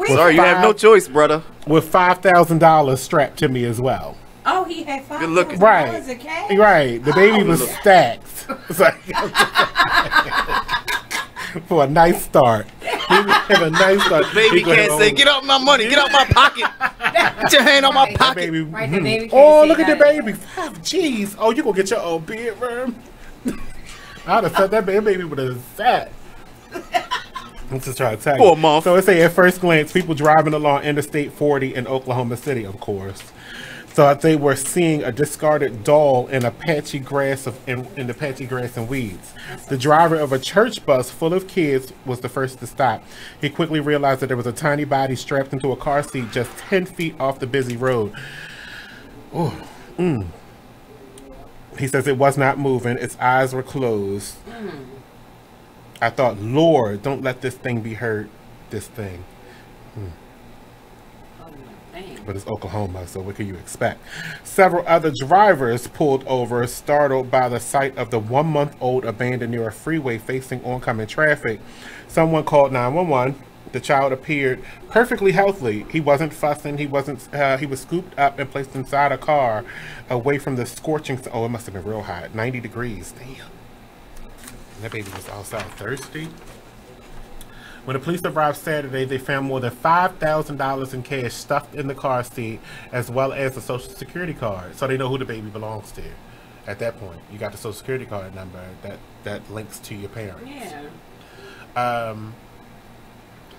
Sorry, you have no choice, brother. With $5,000 strapped to me as well. Oh, he had $5,000 Good looking. Right. in cash? Right. The baby was stacked. It's like, for a nice start. He have a nice start. Baby can't say, "Get out my money, get out my pocket, get your hand on my pocket." Baby, Right, the baby can't oh, say look at the that. baby. Jeez. Oh, you gonna get your own bedroom? I'd have said that baby would have sat. I'm just trying to tell For you. a month. So it say at first glance, people driving along Interstate 40 in Oklahoma City, of course, thought they were seeing a discarded doll in a patchy grass in the patchy grass and weeds. The driver of a church bus full of kids was the first to stop. He quickly realized that there was a tiny body strapped into a car seat just 10 feet off the busy road. Oh, He says it was not moving. Its eyes were closed. I thought, Lord, don't let this thing be hurt. This thing. But it's Oklahoma, so what can you expect? Several other drivers pulled over, startled by the sight of the 1-month-old abandoned near a freeway facing oncoming traffic. Someone called 911. The child appeared perfectly healthy. He wasn't fussing. He was scooped up and placed inside a car away from the scorching. Oh, it must have been real hot. 90 degrees. Damn. And that baby was outside thirsty. When the police arrived Saturday, they found more than $5,000 in cash stuffed in the car seat, as well as a Social Security card. So they know who the baby belongs to. At that point, you got the Social Security card number that links to your parents. Yeah.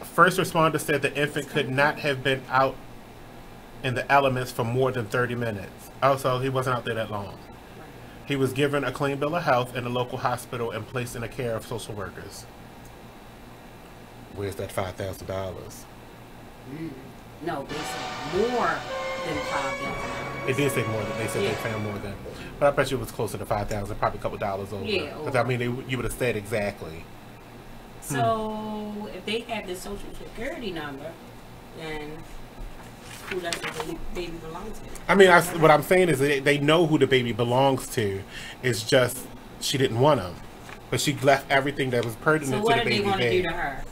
First responders said the infant could not have been out in the elements for more than 30 minutes. Also, he wasn't out there that long. He was given a clean bill of health in a local hospital and placed in the care of social workers. Where's that $5,000? No, they said more than $5,000. It did say more than they said. They found more than, but I bet you it was closer to $5,000, probably a couple dollars over. Yeah, because I mean, you would have said exactly. So if they have the Social Security number, then who does the baby belong to? I mean, what I'm saying is they know who the baby belongs to. It's just she didn't want him, but she left everything that was pertinent to the baby. So what do they want to bed. do to her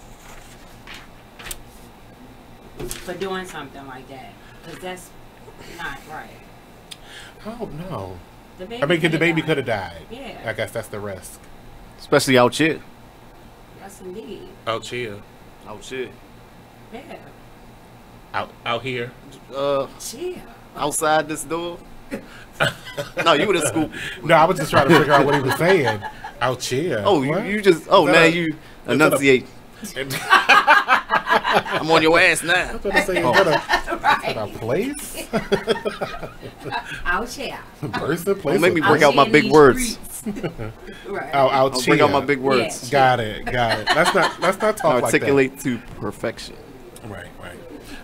for doing something like that? Because that's not right. I don't know. The baby I mean, the baby died. could have died. Yeah. I guess that's the risk. Especially out here. Yes, indeed. Out here. Out here. Yeah. Out here. Yeah. Outside this door. No, you would have scooped. No, I was just trying to figure out what he was saying. Out here. Oh, you just. Oh, now you enunciate. I'm on your ass now. I was going to say, is that a place? Out here. Person, place. Don't make me bring out my big words. Right. I'll bring out my big words. Got it. Let's not talk like that. Articulate to perfection. Right.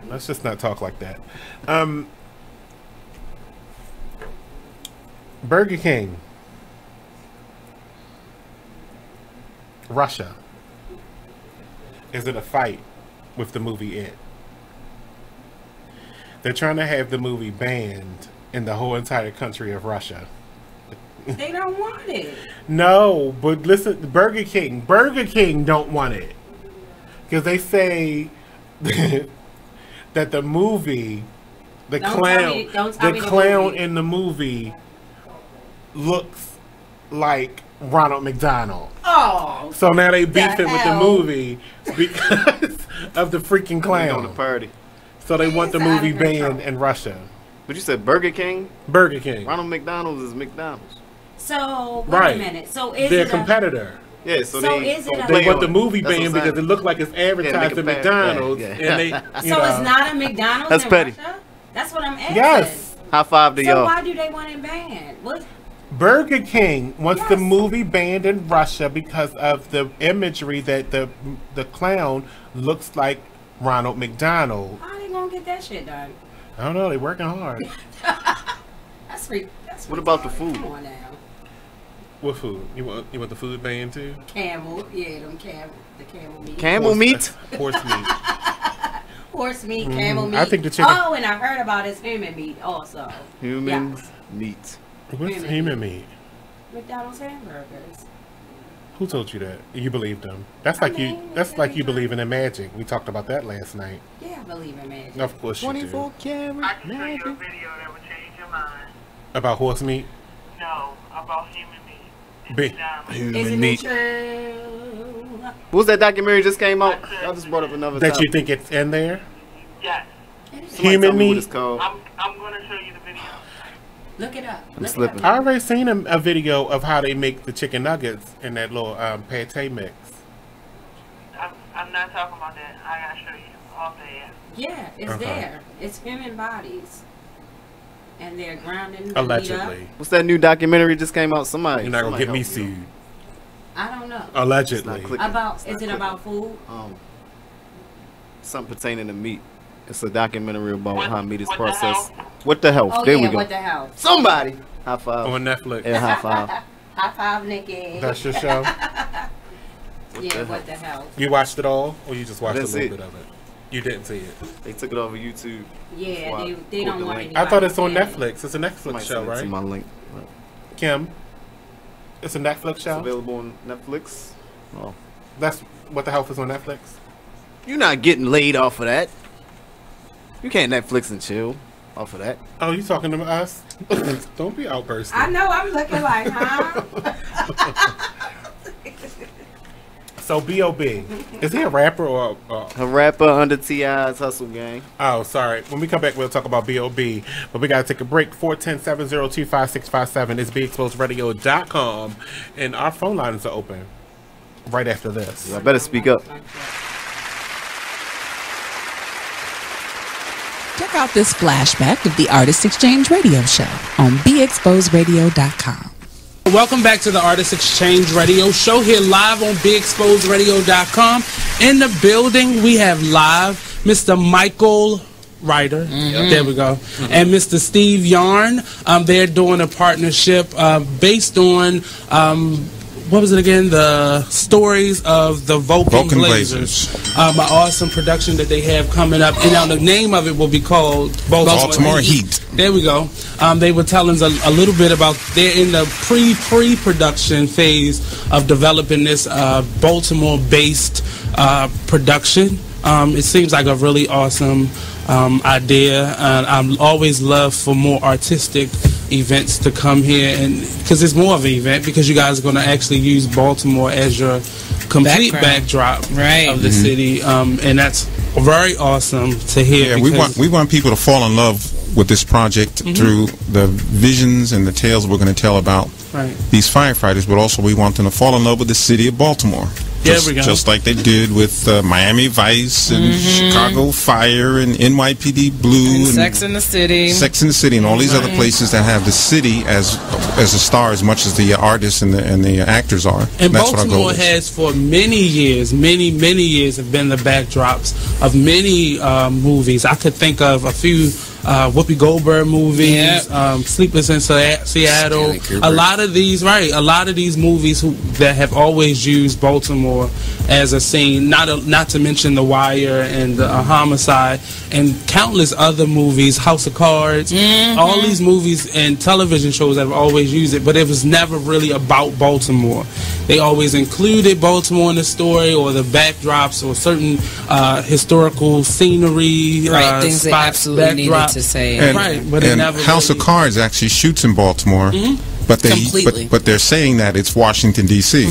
Let's just not talk like that. Burger King. Russia is in a fight with the movie It. They're trying to have the movie banned in the whole entire country of Russia. They don't want it. No, but listen, Burger King don't want it. Because they say that the movie, the clown in the movie looks like Ronald McDonald. Oh. So now they beefing with the movie because of the freaking clown. On the party. So they want the movie banned in Russia. But you said Burger King? Burger King. Ronald McDonald's is McDonald's. So wait a minute. So is their it competitor? Yeah, so is it they want the movie banned because it looked like it's advertised at McDonald's. Yeah. And they, so it's not a McDonald's That's in petty. Russia? That's what I'm asking. Yes. High five to so y'all. why do they want it banned? What? Burger King wants the movie banned in Russia because of the imagery that the clown looks like Ronald McDonald. How are they gonna get that shit done? I don't know. They're working hard. That's what about the food? Come on now. What food? You want the food banned too? Camel, the camel meat. Camel meat? Horse meat. Horse meat, camel meat. I think the chicken. Oh, and I heard about his human meat also. Human meat. What's human meat? McDonald's hamburgers. Who told you that? You believed them. That's like you believing in magic. We talked about that last night. Yeah, I believe in magic. Of course you do. 24 karat I can show you a video that would change your mind. About horse meat? No, about human meat. Human meat. What was that documentary just came out? I just brought up another That topic. you think it's in there? Yes. Human meat? What it's called. I'm going to show you the video. Look it up. I'm slipping. I already seen a video of how they make the chicken nuggets in that little pate mix. I I'm not talking about that. I gotta show you off there. Yeah, it's there. It's human bodies. And they're grounded. Allegedly. What's that new documentary just came out? Somebody. You're not gonna get me help sued. I don't know. Allegedly. Is it about food? Something pertaining to meat. It's a documentary about how meat is processed. What the health? Oh, there yeah, we go. What the health? Somebody. High five. On Netflix. Yeah, high five. High five, Nikki. That's your show? Yeah, what the hell? You watched it all, or you just watched a didn't little see bit of it? You didn't see it. They took it off of YouTube. Yeah, they don't want anybody. I thought it's on Netflix. It's a Netflix Somebody show, sent it to right? my link. Kim, it's a Netflix show. It's available on Netflix. Oh, that's what the health is on Netflix. You're not getting laid off of that. You can't Netflix and chill off of that. Oh, you talking to us? Don't be outbursting. I know. I'm looking like, huh? So B.O.B. Is he a rapper or a rapper under T.I.'s Hustle Gang? Oh, sorry. When we come back, we'll talk about B.O.B. But we got to take a break. 410-702-5657 is BeExposedRadio.com. And our phone lines are open right after this. I better speak up. Check out this flashback of the Artist Exchange Radio Show on BeExposedRadio.com. Welcome back to the Artist Exchange Radio Show here live on BeExposedRadio.com. In the building, we have live Mr. Michael Ryder. There we go. And Mr. Steve Yarn. They're doing a partnership based on what was it again? The stories of the Vulcan Blazers. An awesome production that they have coming up. And now the name of it will be called Baltimore Heat. There we go. They were telling us a little bit about, they're in the pre-production phase of developing this Baltimore-based production. It seems like a really awesome idea. I always love for more artistic events to come here, and because it's more of an event because you guys are going to actually use Baltimore as your complete backdrop of the city, and that's very awesome to hear. Yeah, we want people to fall in love with this project through the visions and the tales we're going to tell about these firefighters, but also we want them to fall in love with the city of Baltimore. Just like they did with Miami Vice and Chicago Fire and NYPD Blue and Sex in the City, and all these other places that have the city as a star as much as the artists and the actors are. And that's Baltimore what our goal is. has for many years have been the backdrops of many movies. I could think of a few Whoopi Goldberg movies, Sleepless in Seattle. A lot of these movies that have always used Baltimore as a scene. Not to mention The Wire and Homicide and countless other movies, House of Cards. All these movies and television shows have always used it, but it was never really about Baltimore. They always included Baltimore in the story or the backdrops or certain historical scenery, things they absolutely needed to say. But House of Cards actually shoots in Baltimore. But they're saying that it's Washington D.C.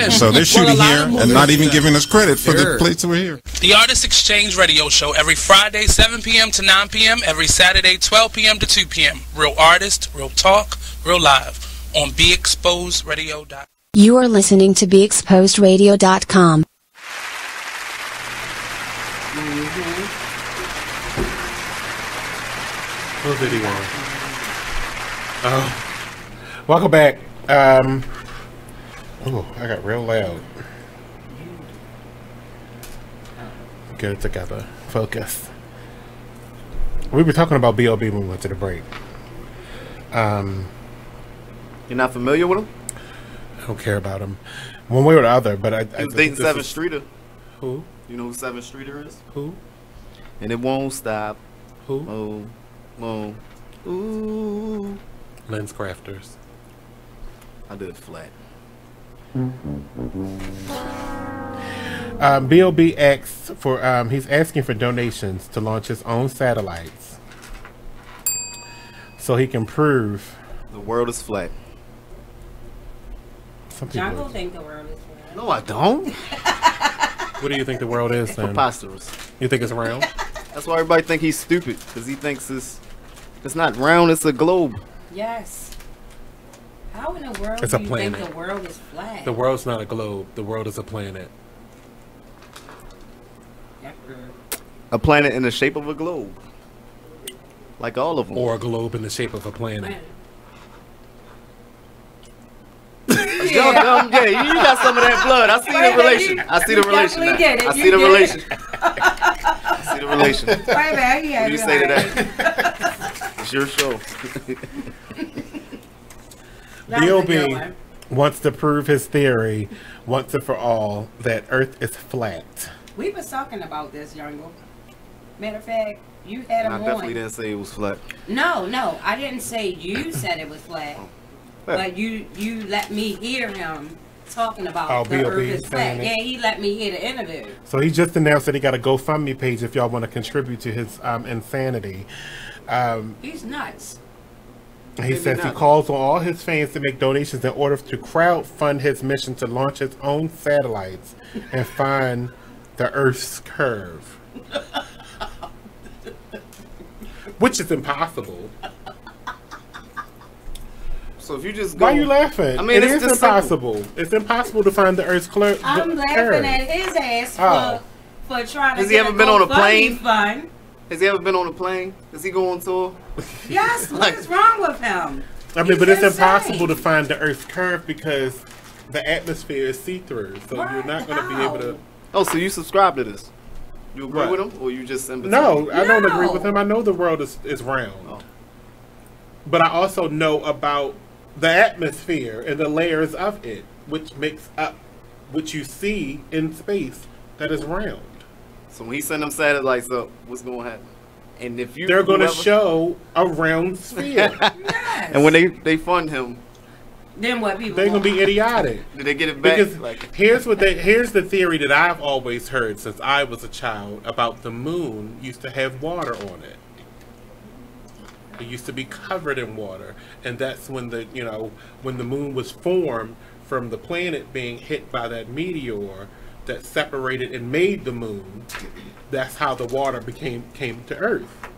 So they're shooting here and not even giving us credit for the place we're here. The Artist Exchange Radio Show every Friday 7 p.m. to 9 p.m. every Saturday 12 p.m. to 2 p.m. Real artist, real talk, real live on BeExposedRadio.com. You are listening to BeExposedRadio.com. What did he want? Oh. Welcome back. Oh, I got real loud. Get it together. Focus. We were talking about B.O.B. when we went to the break. You're not familiar with him? I don't care about him. One way or the other, but I was dating 7th Streeter. Who? You know who 7th Streeter is? Who? And it won't stop. Who? Oh. Ooh. Lens Crafters. I did it flat. B.O.B. asks for he's asking for donations to launch his own satellites so he can prove the world is flat. Jungle think the world is flat. No, I don't. What do you think the world is then? Preposterous. You think it's round? That's why everybody think he's stupid, because he thinks it's not round, it's a globe. Yes. How in the world It's do a you planet. think the world is flat? The world's not a globe. The world is a planet. A planet in the shape of a globe. Like all of them. Or a globe in the shape of a planet. Yeah, you got some of that blood. I see the relation. I see the relation. I see the relation. I see the relation. What do you say to that? It's your show. B.O.B. wants to prove his theory once and for all that Earth is flat. We was talking about this, Jungle. Matter of fact, you had him on. I definitely didn't say it was flat. No, I didn't say you said it was flat. But you let me hear him talking about the Earth is flat. Yeah, he let me hear the interview. So he just announced that he got a GoFundMe page if y'all want to contribute to his insanity. He's nuts. He says he calls on all his fans to make donations in order to crowdfund his mission to launch his own satellites and find the Earth's curve. Which is impossible. So if you just go, why are you laughing? I mean, it is impossible. Simple. It's impossible to find the Earth's curve. I'm laughing at his ass for trying to. Has he ever been on a plane? Has he ever been on a plane? Does he go on tour? Yes. What is wrong with him? I mean, but it's impossible to find the Earth's curve because the atmosphere is see-through, so you're not going to be able to. Oh, so you subscribe to this? You agree with him, or you just in between? No, I don't agree with him. I know the world is round, but I also know about the atmosphere and the layers of it, which makes up what you see in space that is round. So when he send them satellites up, what's going to happen? And if they're going to show a round sphere. Yes. And when they fund him, then what people? They're going to be idiotic. Did they get it back? Because here's the theory that I've always heard since I was a child about the moon used to have water on it. It used to be covered in water, and that's when when the moon was formed from the planet being hit by that meteor that separated and made the moon. That's how the water came to Earth,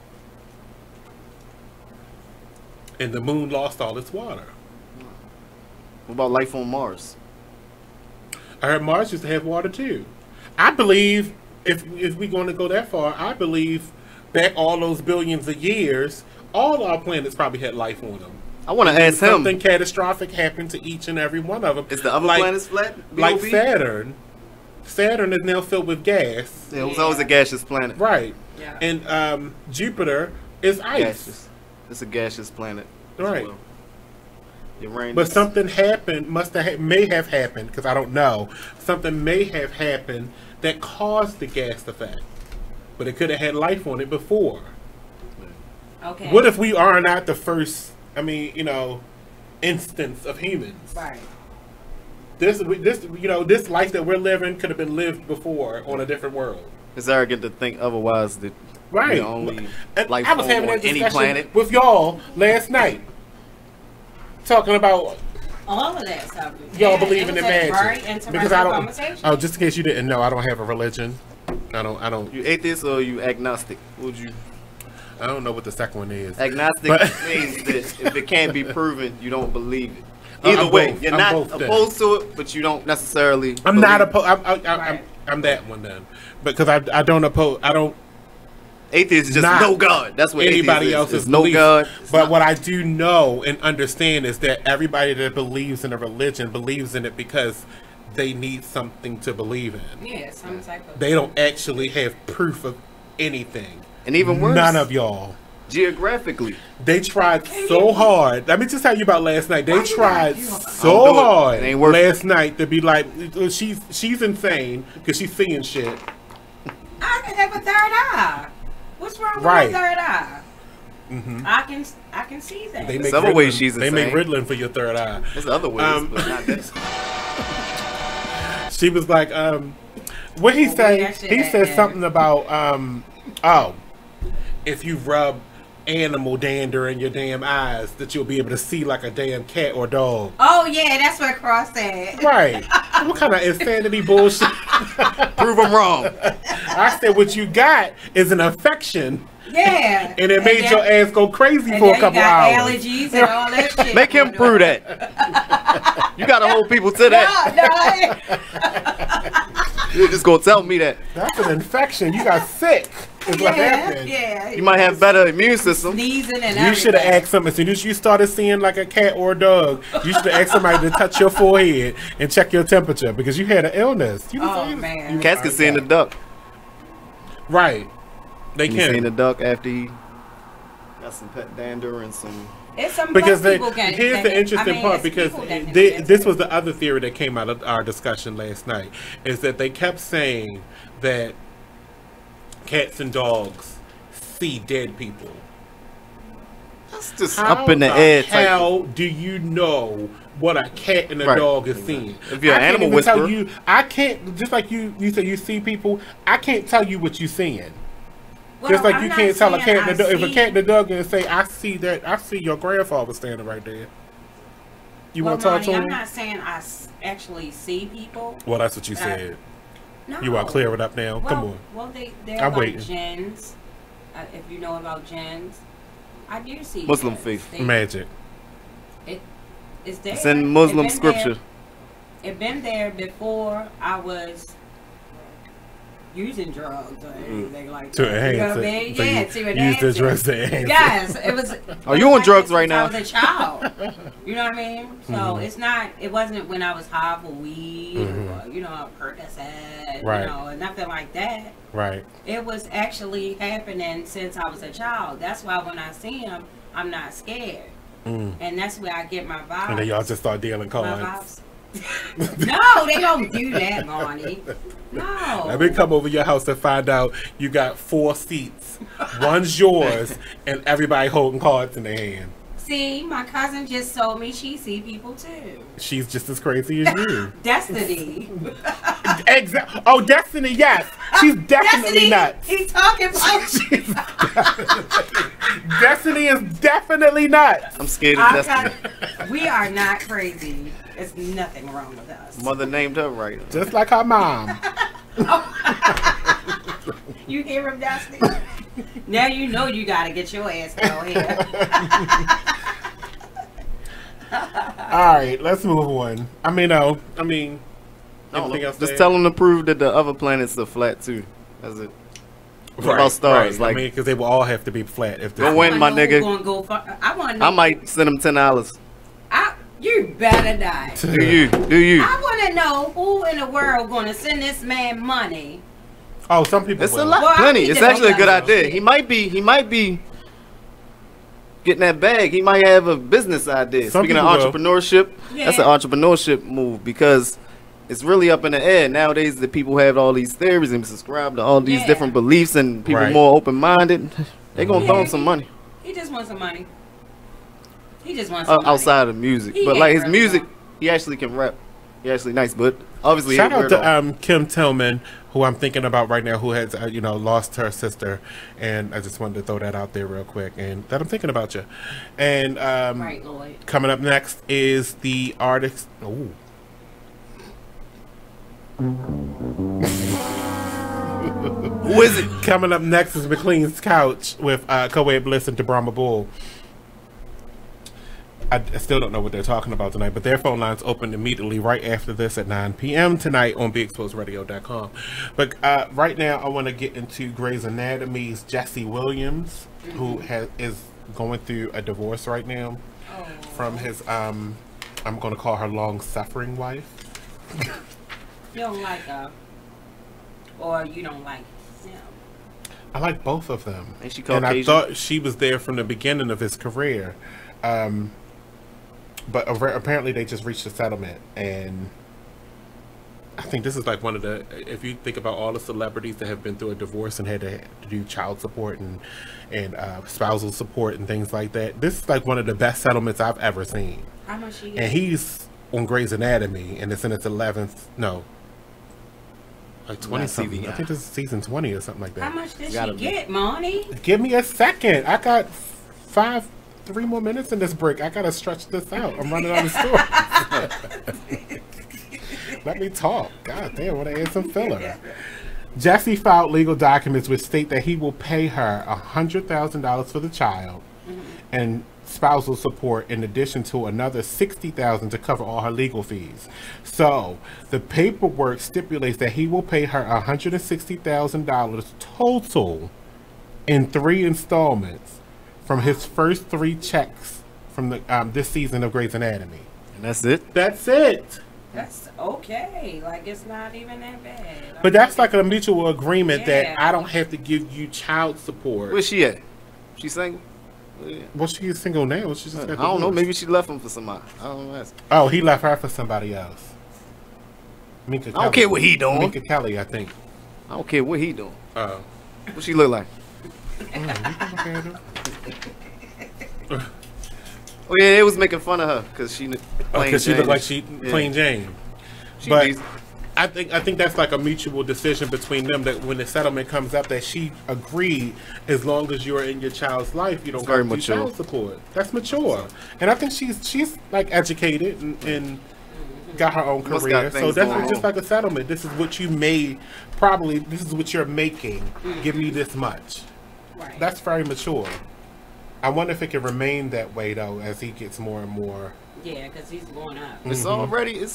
and the moon lost all its water. What about life on Mars? I heard Mars used to have water too. I believe if we're going to go that far, I believe back all those billions of years, all our planets probably had life on them. I want to ask him. Something catastrophic happened to each and every one of them. Is the other planets flat? Like Saturn. Saturn is now filled with gas. Yeah, it was always a gaseous planet. Right. Yeah. And Jupiter is ice. Gaseous. It's a gaseous planet. Right. Well. But something happened, may have happened, because I don't know. Something may have happened that caused the gas effect. But it could have had life on it before. Okay. What if we are not the first, instance of humans? Right. This life that we're living could have been lived before on a different world. It's arrogant to think otherwise. That right. Only life I was having that discussion any planet with y'all last night, talking about all of that stuff. Y'all believing in magic because I don't. Oh, just in case you didn't know, I don't have a religion. I don't. You atheist or you agnostic? Would you? I don't know what the second one is. Agnostic means that if it can't be proven, you don't believe it. Either way, you're not opposed to it, but you don't necessarily. I'm not opposed. I'm that one then, because I don't oppose. I don't. Atheist is just no God. That's what anybody else is. No God. But what I do know and understand is that everybody that believes in a religion believes in it because they need something to believe in. Yeah, some type of. They don't actually have proof of anything. And even worse, none of y'all. Geographically, they tried so hard. Let me just tell you about last night. They tried so hard last night to be like, she's insane because she's seeing shit. I can have a third eye. What's wrong with my third eye? Mm-hmm. I can see that. There's other ways she's insane. They make Ritalin for your third eye. There's other ways, but not this. She was like, what he say? He said something about, if you rub animal dander in your damn eyes, that you'll be able to see like a damn cat or dog. Oh yeah, that's what Cross said. Right. What kind of insanity bullshit? Prove them wrong. I said what you got is an infection. Yeah. And it made your ass go crazy for a couple hours. Allergies and all that shit. Make him prove that. You gotta hold people to that. You're just gonna tell me that. That's an infection. You got sick. Is what happened. Yeah. You might have better immune system. Sneezing and You should have asked something. As soon as you started seeing like a cat or a dog, you should have asked somebody to touch your forehead and check your temperature because you had an illness. Man. Cats can see in the duck. Right. They can. See in the duck after he got some pet dander and some. It's some because here's the interesting part because this was the other theory that came out of our discussion last night is that they kept saying that cats and dogs see dead people. That's just up in the air. How do you know what a cat and a dog is seeing? If you're an animal whisperer, I can't. Just like you said, you see people. I can't tell you what you're seeing. Well, just like you can't tell a cat and a dog. If a cat and a dog gonna say, "I see that. I see your grandfather standing right there." You want to talk to him? I'm not saying I actually see people. Well, that's what you said. No. You want to clear it up now? Well, Come on. Well, they're I'm like waiting. jinns. If you know about jinns, I do see Muslim jinns. faith. Magic. It's there. It's in Muslim scripture. It's been there before I was using drugs or anything like that. To enhance you know what I it. mean? So Yeah, you to use enhance the it. drugs to enhance Yes, it. it was. Are you on drugs right now? I was a child. You know what I mean? So it's not. It wasn't when I was high for weed or Percocet, Right. or nothing like that. Right. It was actually happening since I was a child. That's why when I see him, I'm not scared. And that's where I get my vibes. And then y'all just start dealing cards. No, they don't do that, Monty. No. Let me come over your house and find out you got 4 seats. One's yours, and everybody holding cards in their hand. See, my cousin just told me she see people too. She's just as crazy as you. Destiny. Oh, Destiny, yes. She's definitely Destiny, nuts. He's talking about Destiny is definitely nuts. I'm scared of Destiny. We are not crazy. There's nothing wrong with us. Mother named her right. Just like her mom. You hear him, Destiny? Now you know you gotta get your ass down here. All right, let's move on. Anything else? Just tell them to prove that the other planets are flat too. That's it. What about stars? Right. Because they will all have to be flat. If go win, my nigga. I might send them $10. You better not. Do you? I want to know who in the world going to send this man money. Oh, some people. It's a lot, plenty. It's actually a good idea. He might be getting that bag. He might have a business idea. Speaking of entrepreneurship, that's an entrepreneurship move because it's really up in the air nowadays. That people have all these theories and subscribe to all these different beliefs, and people more open minded. They're gonna throw him some money. He just wants some money. He just wants some money. Outside of music, but like his music, he actually can rap. He actually nice, but obviously shout out to Kim Tillman, who I'm thinking about right now, who has lost her sister, and I just wanted to throw that out there real quick, and that I'm thinking about you. And right, Lloyd. Coming up next is the artist. Ooh. Who is it? Coming up next is McLean's Couch with Co-Ed Bliss and DeBrahma Bull. I still don't know what they're talking about tonight, but their phone lines open immediately right after this at 9 p.m. tonight on BeExposedRadio.com. But right now, I want to get into Grey's Anatomy's Jesse Williams, who is going through a divorce right now from his, I'm going to call her long-suffering wife. You don't like her, or you don't like him? I like both of them. Ain't she and I Caucasian? thought she was there from the beginning of his career. But apparently they just reached a settlement, and I think this is like one of the, if you think about all the celebrities that have been through a divorce and had to do child support and spousal support and things like that, this is like one of the best settlements I've ever seen. How much she And he's on Grey's Anatomy, and it's in its 11th, no, like 20 something. I think this is season 20 or something like that. How much did she get, Monty? Give me a second. I got 3 more minutes in this break. I gotta stretch this out. I'm running out of story. Let me talk. God damn, I want to add some filler. Jesse filed legal documents which state that he will pay her $100,000 for the child and spousal support in addition to another $60,000 to cover all her legal fees. So the paperwork stipulates that he will pay her $160,000 total in 3 installments from his first 3 checks from the this season of Grey's Anatomy. And that's it? That's it. That's okay. Like, it's not even that bad. But that's like a mutual agreement that I don't have to give you child support. Where's she at? She single? Well, she is single now. She just I don't know. Maybe she left him for somebody. I don't know. Oh, he left her for somebody else. Minka I don't care what he doing. Minka Kelly, I think. I don't care what he doing. Oh. What she look like? Oh yeah, they was making fun of her because she because she looked like she plain Jane. But I think that's like a mutual decision between them that when the settlement comes up that she agreed as long as you're in your child's life you don't have to do child support. That's mature, and I think she's like educated and got her own career. So that's just like a settlement. This is what you made. Probably this is what you're making. Give me this much. Right. That's very mature. I wonder if it can remain that way though as he gets more and more. Yeah, because he's going up. It's already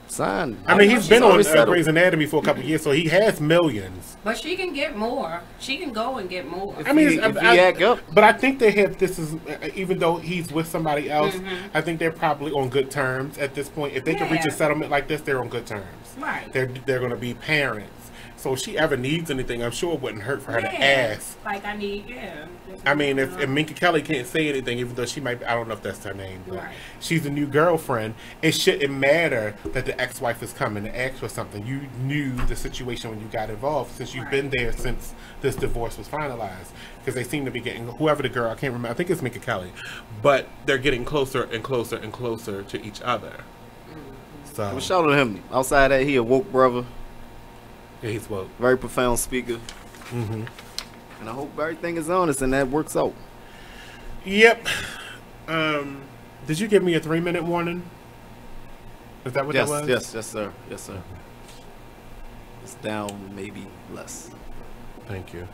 signed. I mean, he's been on Grey's Anatomy for a couple of years, so he has millions. But she can get more. She can go and get more. I mean, but I think they have. This is even though he's with somebody else. I think they're probably on good terms at this point. If they can reach a settlement like this, they're on good terms. Right. They're going to be parents. So if she ever needs anything, I'm sure it wouldn't hurt for her to ask. Like I need, I mean, if Minka Kelly can't say anything, even though she might, I don't know if that's her name, but she's a new girlfriend, it shouldn't matter that the ex-wife is coming to ask for something. You knew the situation when you got involved since you've been there since this divorce was finalized. Because they seem to be getting, whoever the girl, I can't remember, I think it's Minka Kelly, but they're getting closer and closer and closer to each other. So well, shout out to him. Outside that, he a woke brother. Yeah, he's woke. Very profound speaker. And I hope everything is honest and that works out. Yep. Did you give me a 3-minute warning? Is that what that was? Yes, sir. Yes, sir. It's down, maybe less. Thank you.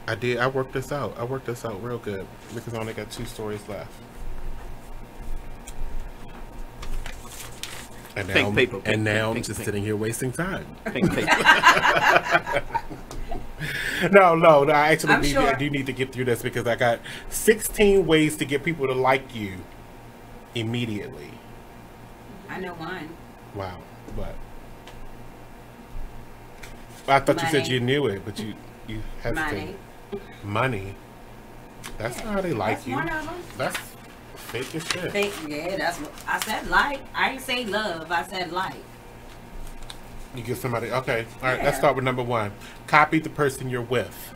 I worked this out. I worked this out real good because I only got 2 stories left. And now I'm just sitting here wasting time. Pink paper. No. I actually do need to get through this because I got 16 ways to get people to like you immediately. I know one. Wow. But I thought you said you knew it, but you hesitated. Money. That's how they like you. One of them. That's fake as shit. Fake, yeah, that's what I said. Like, I didn't say love. I said like. You get somebody. Okay, all right. Let's start with number 1. Copy the person you're with.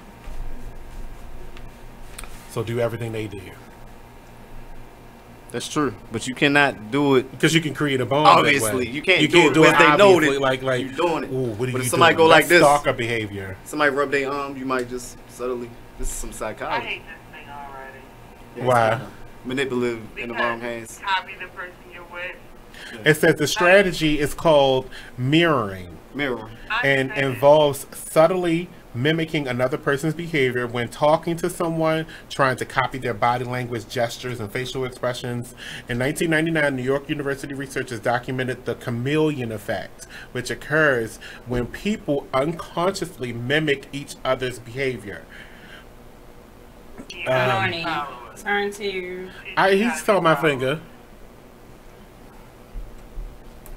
So do everything they do. That's true, but you cannot do it because you can create a bond. Obviously, you can't do it because they know that like you're doing it. Ooh, what are but you if somebody doing? go like this, stalker behavior. Somebody rub their arm, you might just subtly. This is some psychology. I hate this thing already. Yeah, why? Manipulative in the wrong hands. Copy the person you're with. It says the strategy is called mirroring. And involves subtly mimicking another person's behavior when talking to someone, trying to copy their body language, gestures, and facial expressions. In 1999, New York University researchers documented the chameleon effect, which occurs when people unconsciously mimic each other's behavior. Money. Turn to. He saw my finger.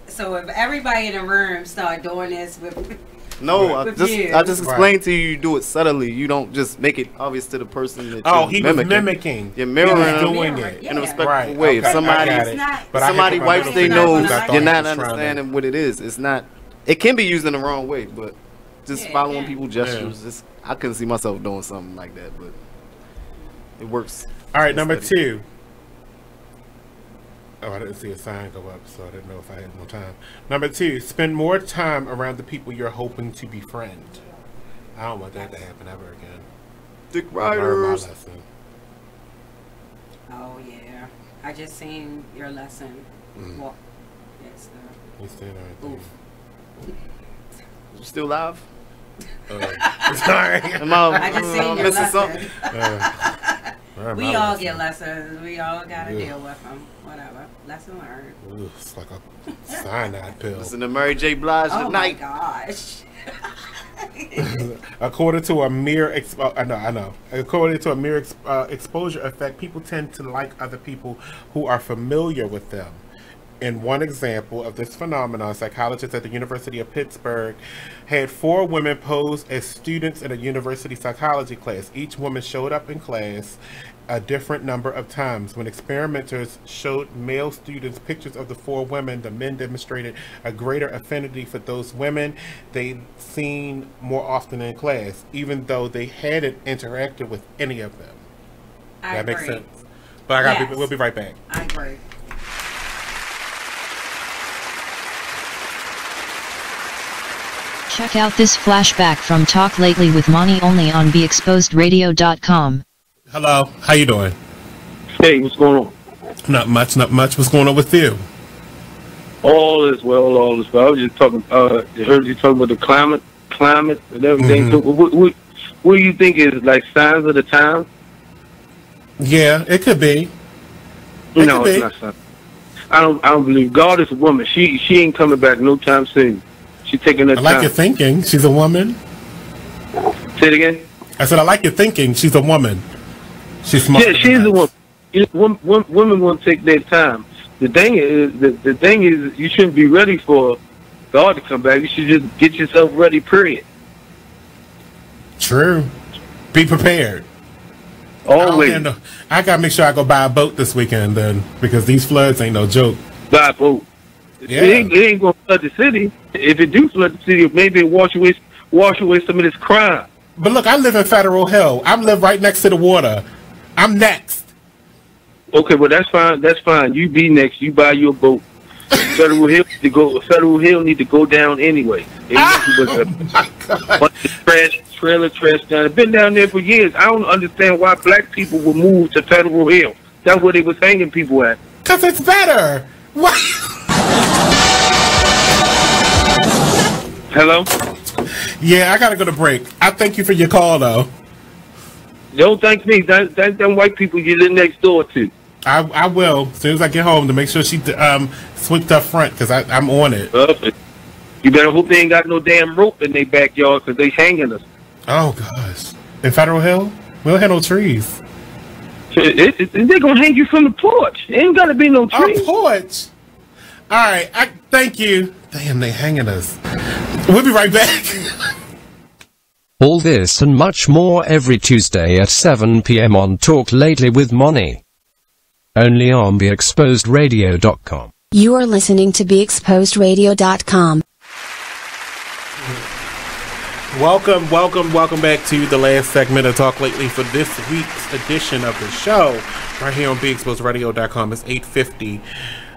So if everybody in the room start doing this with I just explained to you do it subtly. You don't just make it obvious to the person that he was mimicking. You're mirroring doing it in a respectful way. If somebody wipes their nose, you're not understanding what it is. It's not. It can be used in the wrong way, but just following people's gestures. I couldn't see myself doing something like that, but it works. All right, number 2. Oh, I didn't see a sign go up, so I didn't know if I had more time. Number 2, spend more time around the people you're hoping to befriend. I don't want that to happen ever again. Dick Riders. Oh, yeah. I just seen your lesson. Well, yes, you still right there. You still live? Sorry. I just seen your missing lesson. something. We all get lessons. We all got to deal with them. Whatever. Lesson learned. Ooh, it's like a cyanide pill. Listen to Mary J. Blige tonight. Oh my gosh. According to a mere According to a mere exposure effect, people tend to like other people who are familiar with them. In one example of this phenomenon, psychologists at the University of Pittsburgh had 4 women pose as students in a university psychology class. Each woman showed up in class a different number of times. When experimenters showed male students pictures of the 4 women, the men demonstrated a greater affinity for those women they'd seen more often in class, even though they hadn't interacted with any of them. That makes sense. But we'll be right back. I agree. Check out this flashback from Talk Lately with Monny only on BeExposedRadio.com. Hello, how you doing? Hey, what's going on? Not much. What's going on with you? All is well. I was just talking. I heard you talking about the climate and everything. So what do you think is like signs of the time? Yeah, it could be. No, it's not signs. I don't believe God is a woman. She ain't coming back no time soon. She's taking her time. I like your thinking. She's a woman. Say it again. I said I like your thinking. She's a woman. She's smart. Yeah, she's a woman. Women want to take their time. The thing is, you shouldn't be ready for God to come back. You should just get yourself ready. Period. True. Be prepared. Always. I gotta make sure I go buy a boat this weekend then, because these floods ain't no joke. Buy a boat. Yeah. It ain't gonna flood the city. If it do flood the city, maybe it wash away some of this crime. But look, I live in Federal Hill. I live right next to the water. I'm next. Okay, well that's fine. That's fine. You be next. You buy your boat. Federal Hill need to go down anyway. Trailer trash down. I've been down there for years. I don't understand why black people would move to Federal Hill. That's where they was hanging people at. Cause it's better. What? Hello? Yeah, I gotta go to break. I thank you for your call, though. Don't thank me. Thank them white people you live next door to. I will, as soon as I get home, to make sure she sweeps up front, because I'm on it. Perfect. You better hope they ain't got no damn rope in their backyard, because they hanging us. Oh, gosh. In Federal Hill? We don't have no trees. They're going to hang you from the porch. There ain't got to be no trees. A porch? All right. Thank you. Damn, they hanging us. We'll be right back. All this and much more every Tuesday at 7 p.m. on Talk Lately with Monny. Only on BeExposedRadio.com. You are listening to BeExposedRadio.com. Welcome back to the last segment of Talk Lately for this week's edition of the show. Right here on BeExposedRadio.com. It's 8:50.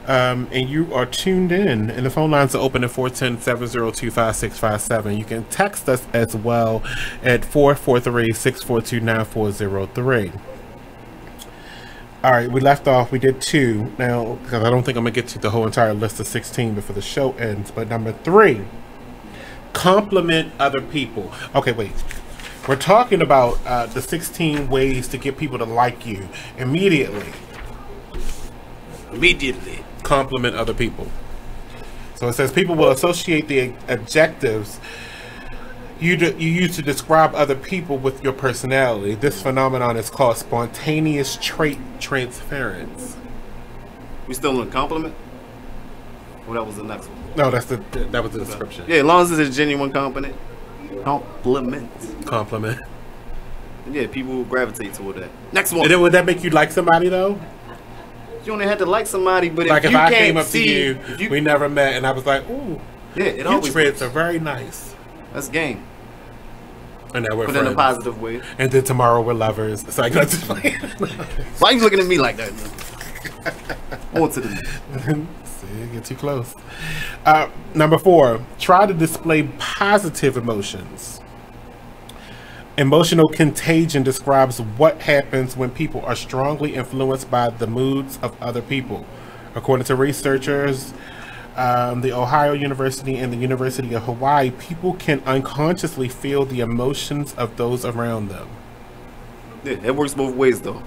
And you are tuned in, and the phone lines are open at 410-702-5657. You can text us as well at 443-642-9403. All right, we left off. We did 2 now, because I don't think I'm gonna get to the whole entire list of 16 before the show ends. But number 3, compliment other people. Okay, wait. We're talking about the 16 ways to get people to like you immediately. Compliment other people. So it says people will associate the adjectives you use to describe other people with your personality. This phenomenon is called spontaneous trait transference. We still in compliment? Well, that was the next one. No, that was the description. Yeah, as long as it's a genuine compliment. Compliment. Yeah, people will gravitate toward that. Next one. And then would that make you like somebody though? You only had to like somebody, but like if I can't came up see, to you, we never met, and I was like, "Ooh, yeah, your traits are very nice." That's game. And now we're but friends. In a positive way. And then tomorrow we're lovers. So I got to play. Why are you looking at me like that? On to the See, get too close. Number 4, try to display positive emotions. Emotional contagion describes what happens when people are strongly influenced by the moods of other people. According to researchers, the Ohio University and the University of Hawaii, people can unconsciously feel the emotions of those around them. Yeah, it works both ways though.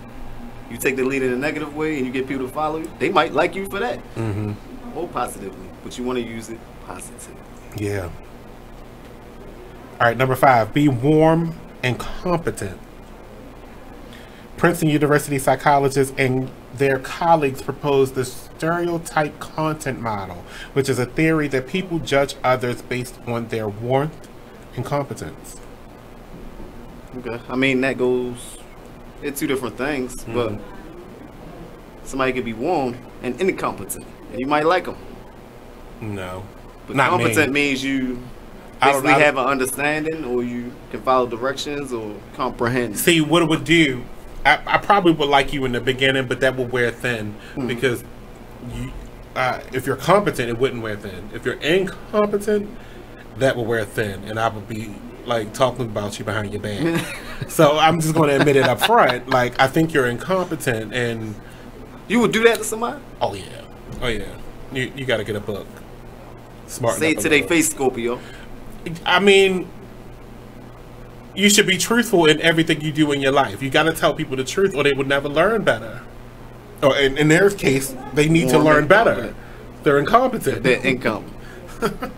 you take the lead in a negative way and you get people to follow you, they might like you for that. Or positively. But you want to use it positively. Yeah. All right, number 5, be warm and competent. Princeton University psychologists and their colleagues proposed the stereotype content model, which is a theory that people judge others based on their warmth and competence. Okay. I mean, that goes... It's two different things, but somebody could be warm and incompetent, and you might like them. No. But not competent means you basically have an understanding, or you can follow directions or comprehend. See, what it would do... I probably would like you in the beginning, but that will wear thin because you, if you're competent, it wouldn't wear thin. If you're incompetent, that will wear thin, and I would be like talking about you behind your back. So I'm just going to admit it up front. Like, I think you're incompetent, and you would do that to somebody. Oh yeah. You got to get a book. Smart. Say it to their face, Scorpio. I mean, you should be truthful in everything you do in your life. You got to tell people the truth, or they would never learn better. Or in their case, they need to learn better. They're incompetent. They're incompetent.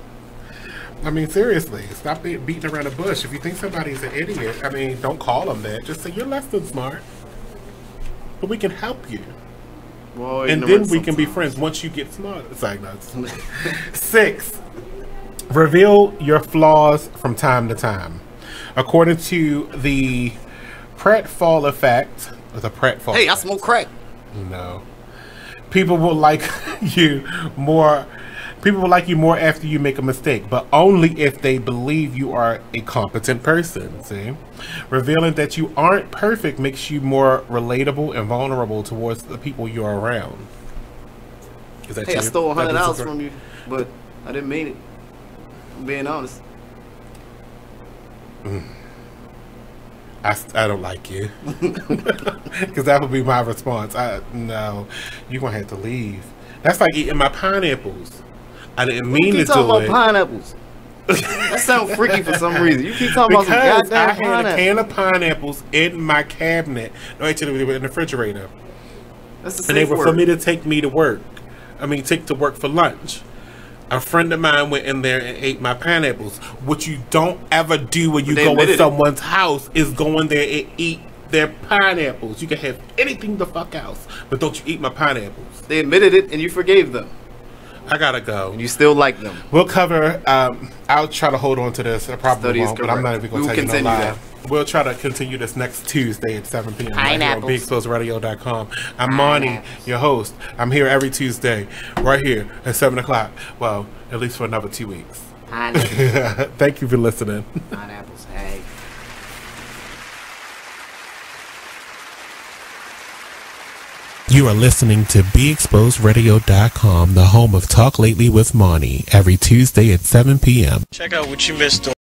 I mean, seriously, stop beating around the bush. If you think somebody's an idiot, I mean, don't call them that. Just say you're less than smart, but we can help you. Well, and then we can be friends once you get smart. It's like nuts. 6, reveal your flaws from time to time. According to the Pratt-Fall effect, Hey, I smoke crack. No. People will like you more. People will like you more after you make a mistake, but only if they believe you are a competent person. See, revealing that you aren't perfect makes you more relatable and vulnerable towards the people you're around. Is that hey, you? I stole $100 from you, but I didn't mean it. I'm being honest. I don't like you. Because that would be my response. No, you're going to have to leave. That's like eating my pineapples. I didn't mean to do it. You keep talking about pineapples. That sounds freaky for some reason. You keep talking about some goddamn pineapples. I had a can of pineapples in my cabinet. No, actually, they were in the refrigerator. That's the same. And they were for me to take me to work. Take to work for lunch. A friend of mine went in there and ate my pineapples. What you don't ever do when you go in someone's house is go in there and eat their pineapples. You can have anything the fuck else, but don't you eat my pineapples. They admitted it and you forgave them. I gotta go. And you still like them. We'll cover, I'll try to hold on to this. I probably won't, but I'm not even going to tell you no lie. We'll try to continue this next Tuesday at 7 p.m. right here on BigExposedRadio.com. I'm Monny, your host. I'm here every Tuesday, right here at 7 o'clock. Well, at least for another 2 weeks. Thank you for listening. Pineapples, hey. You are listening to BeExposedRadio.com, the home of Talk Lately with Monny, every Tuesday at 7 p.m. Check out what you missed on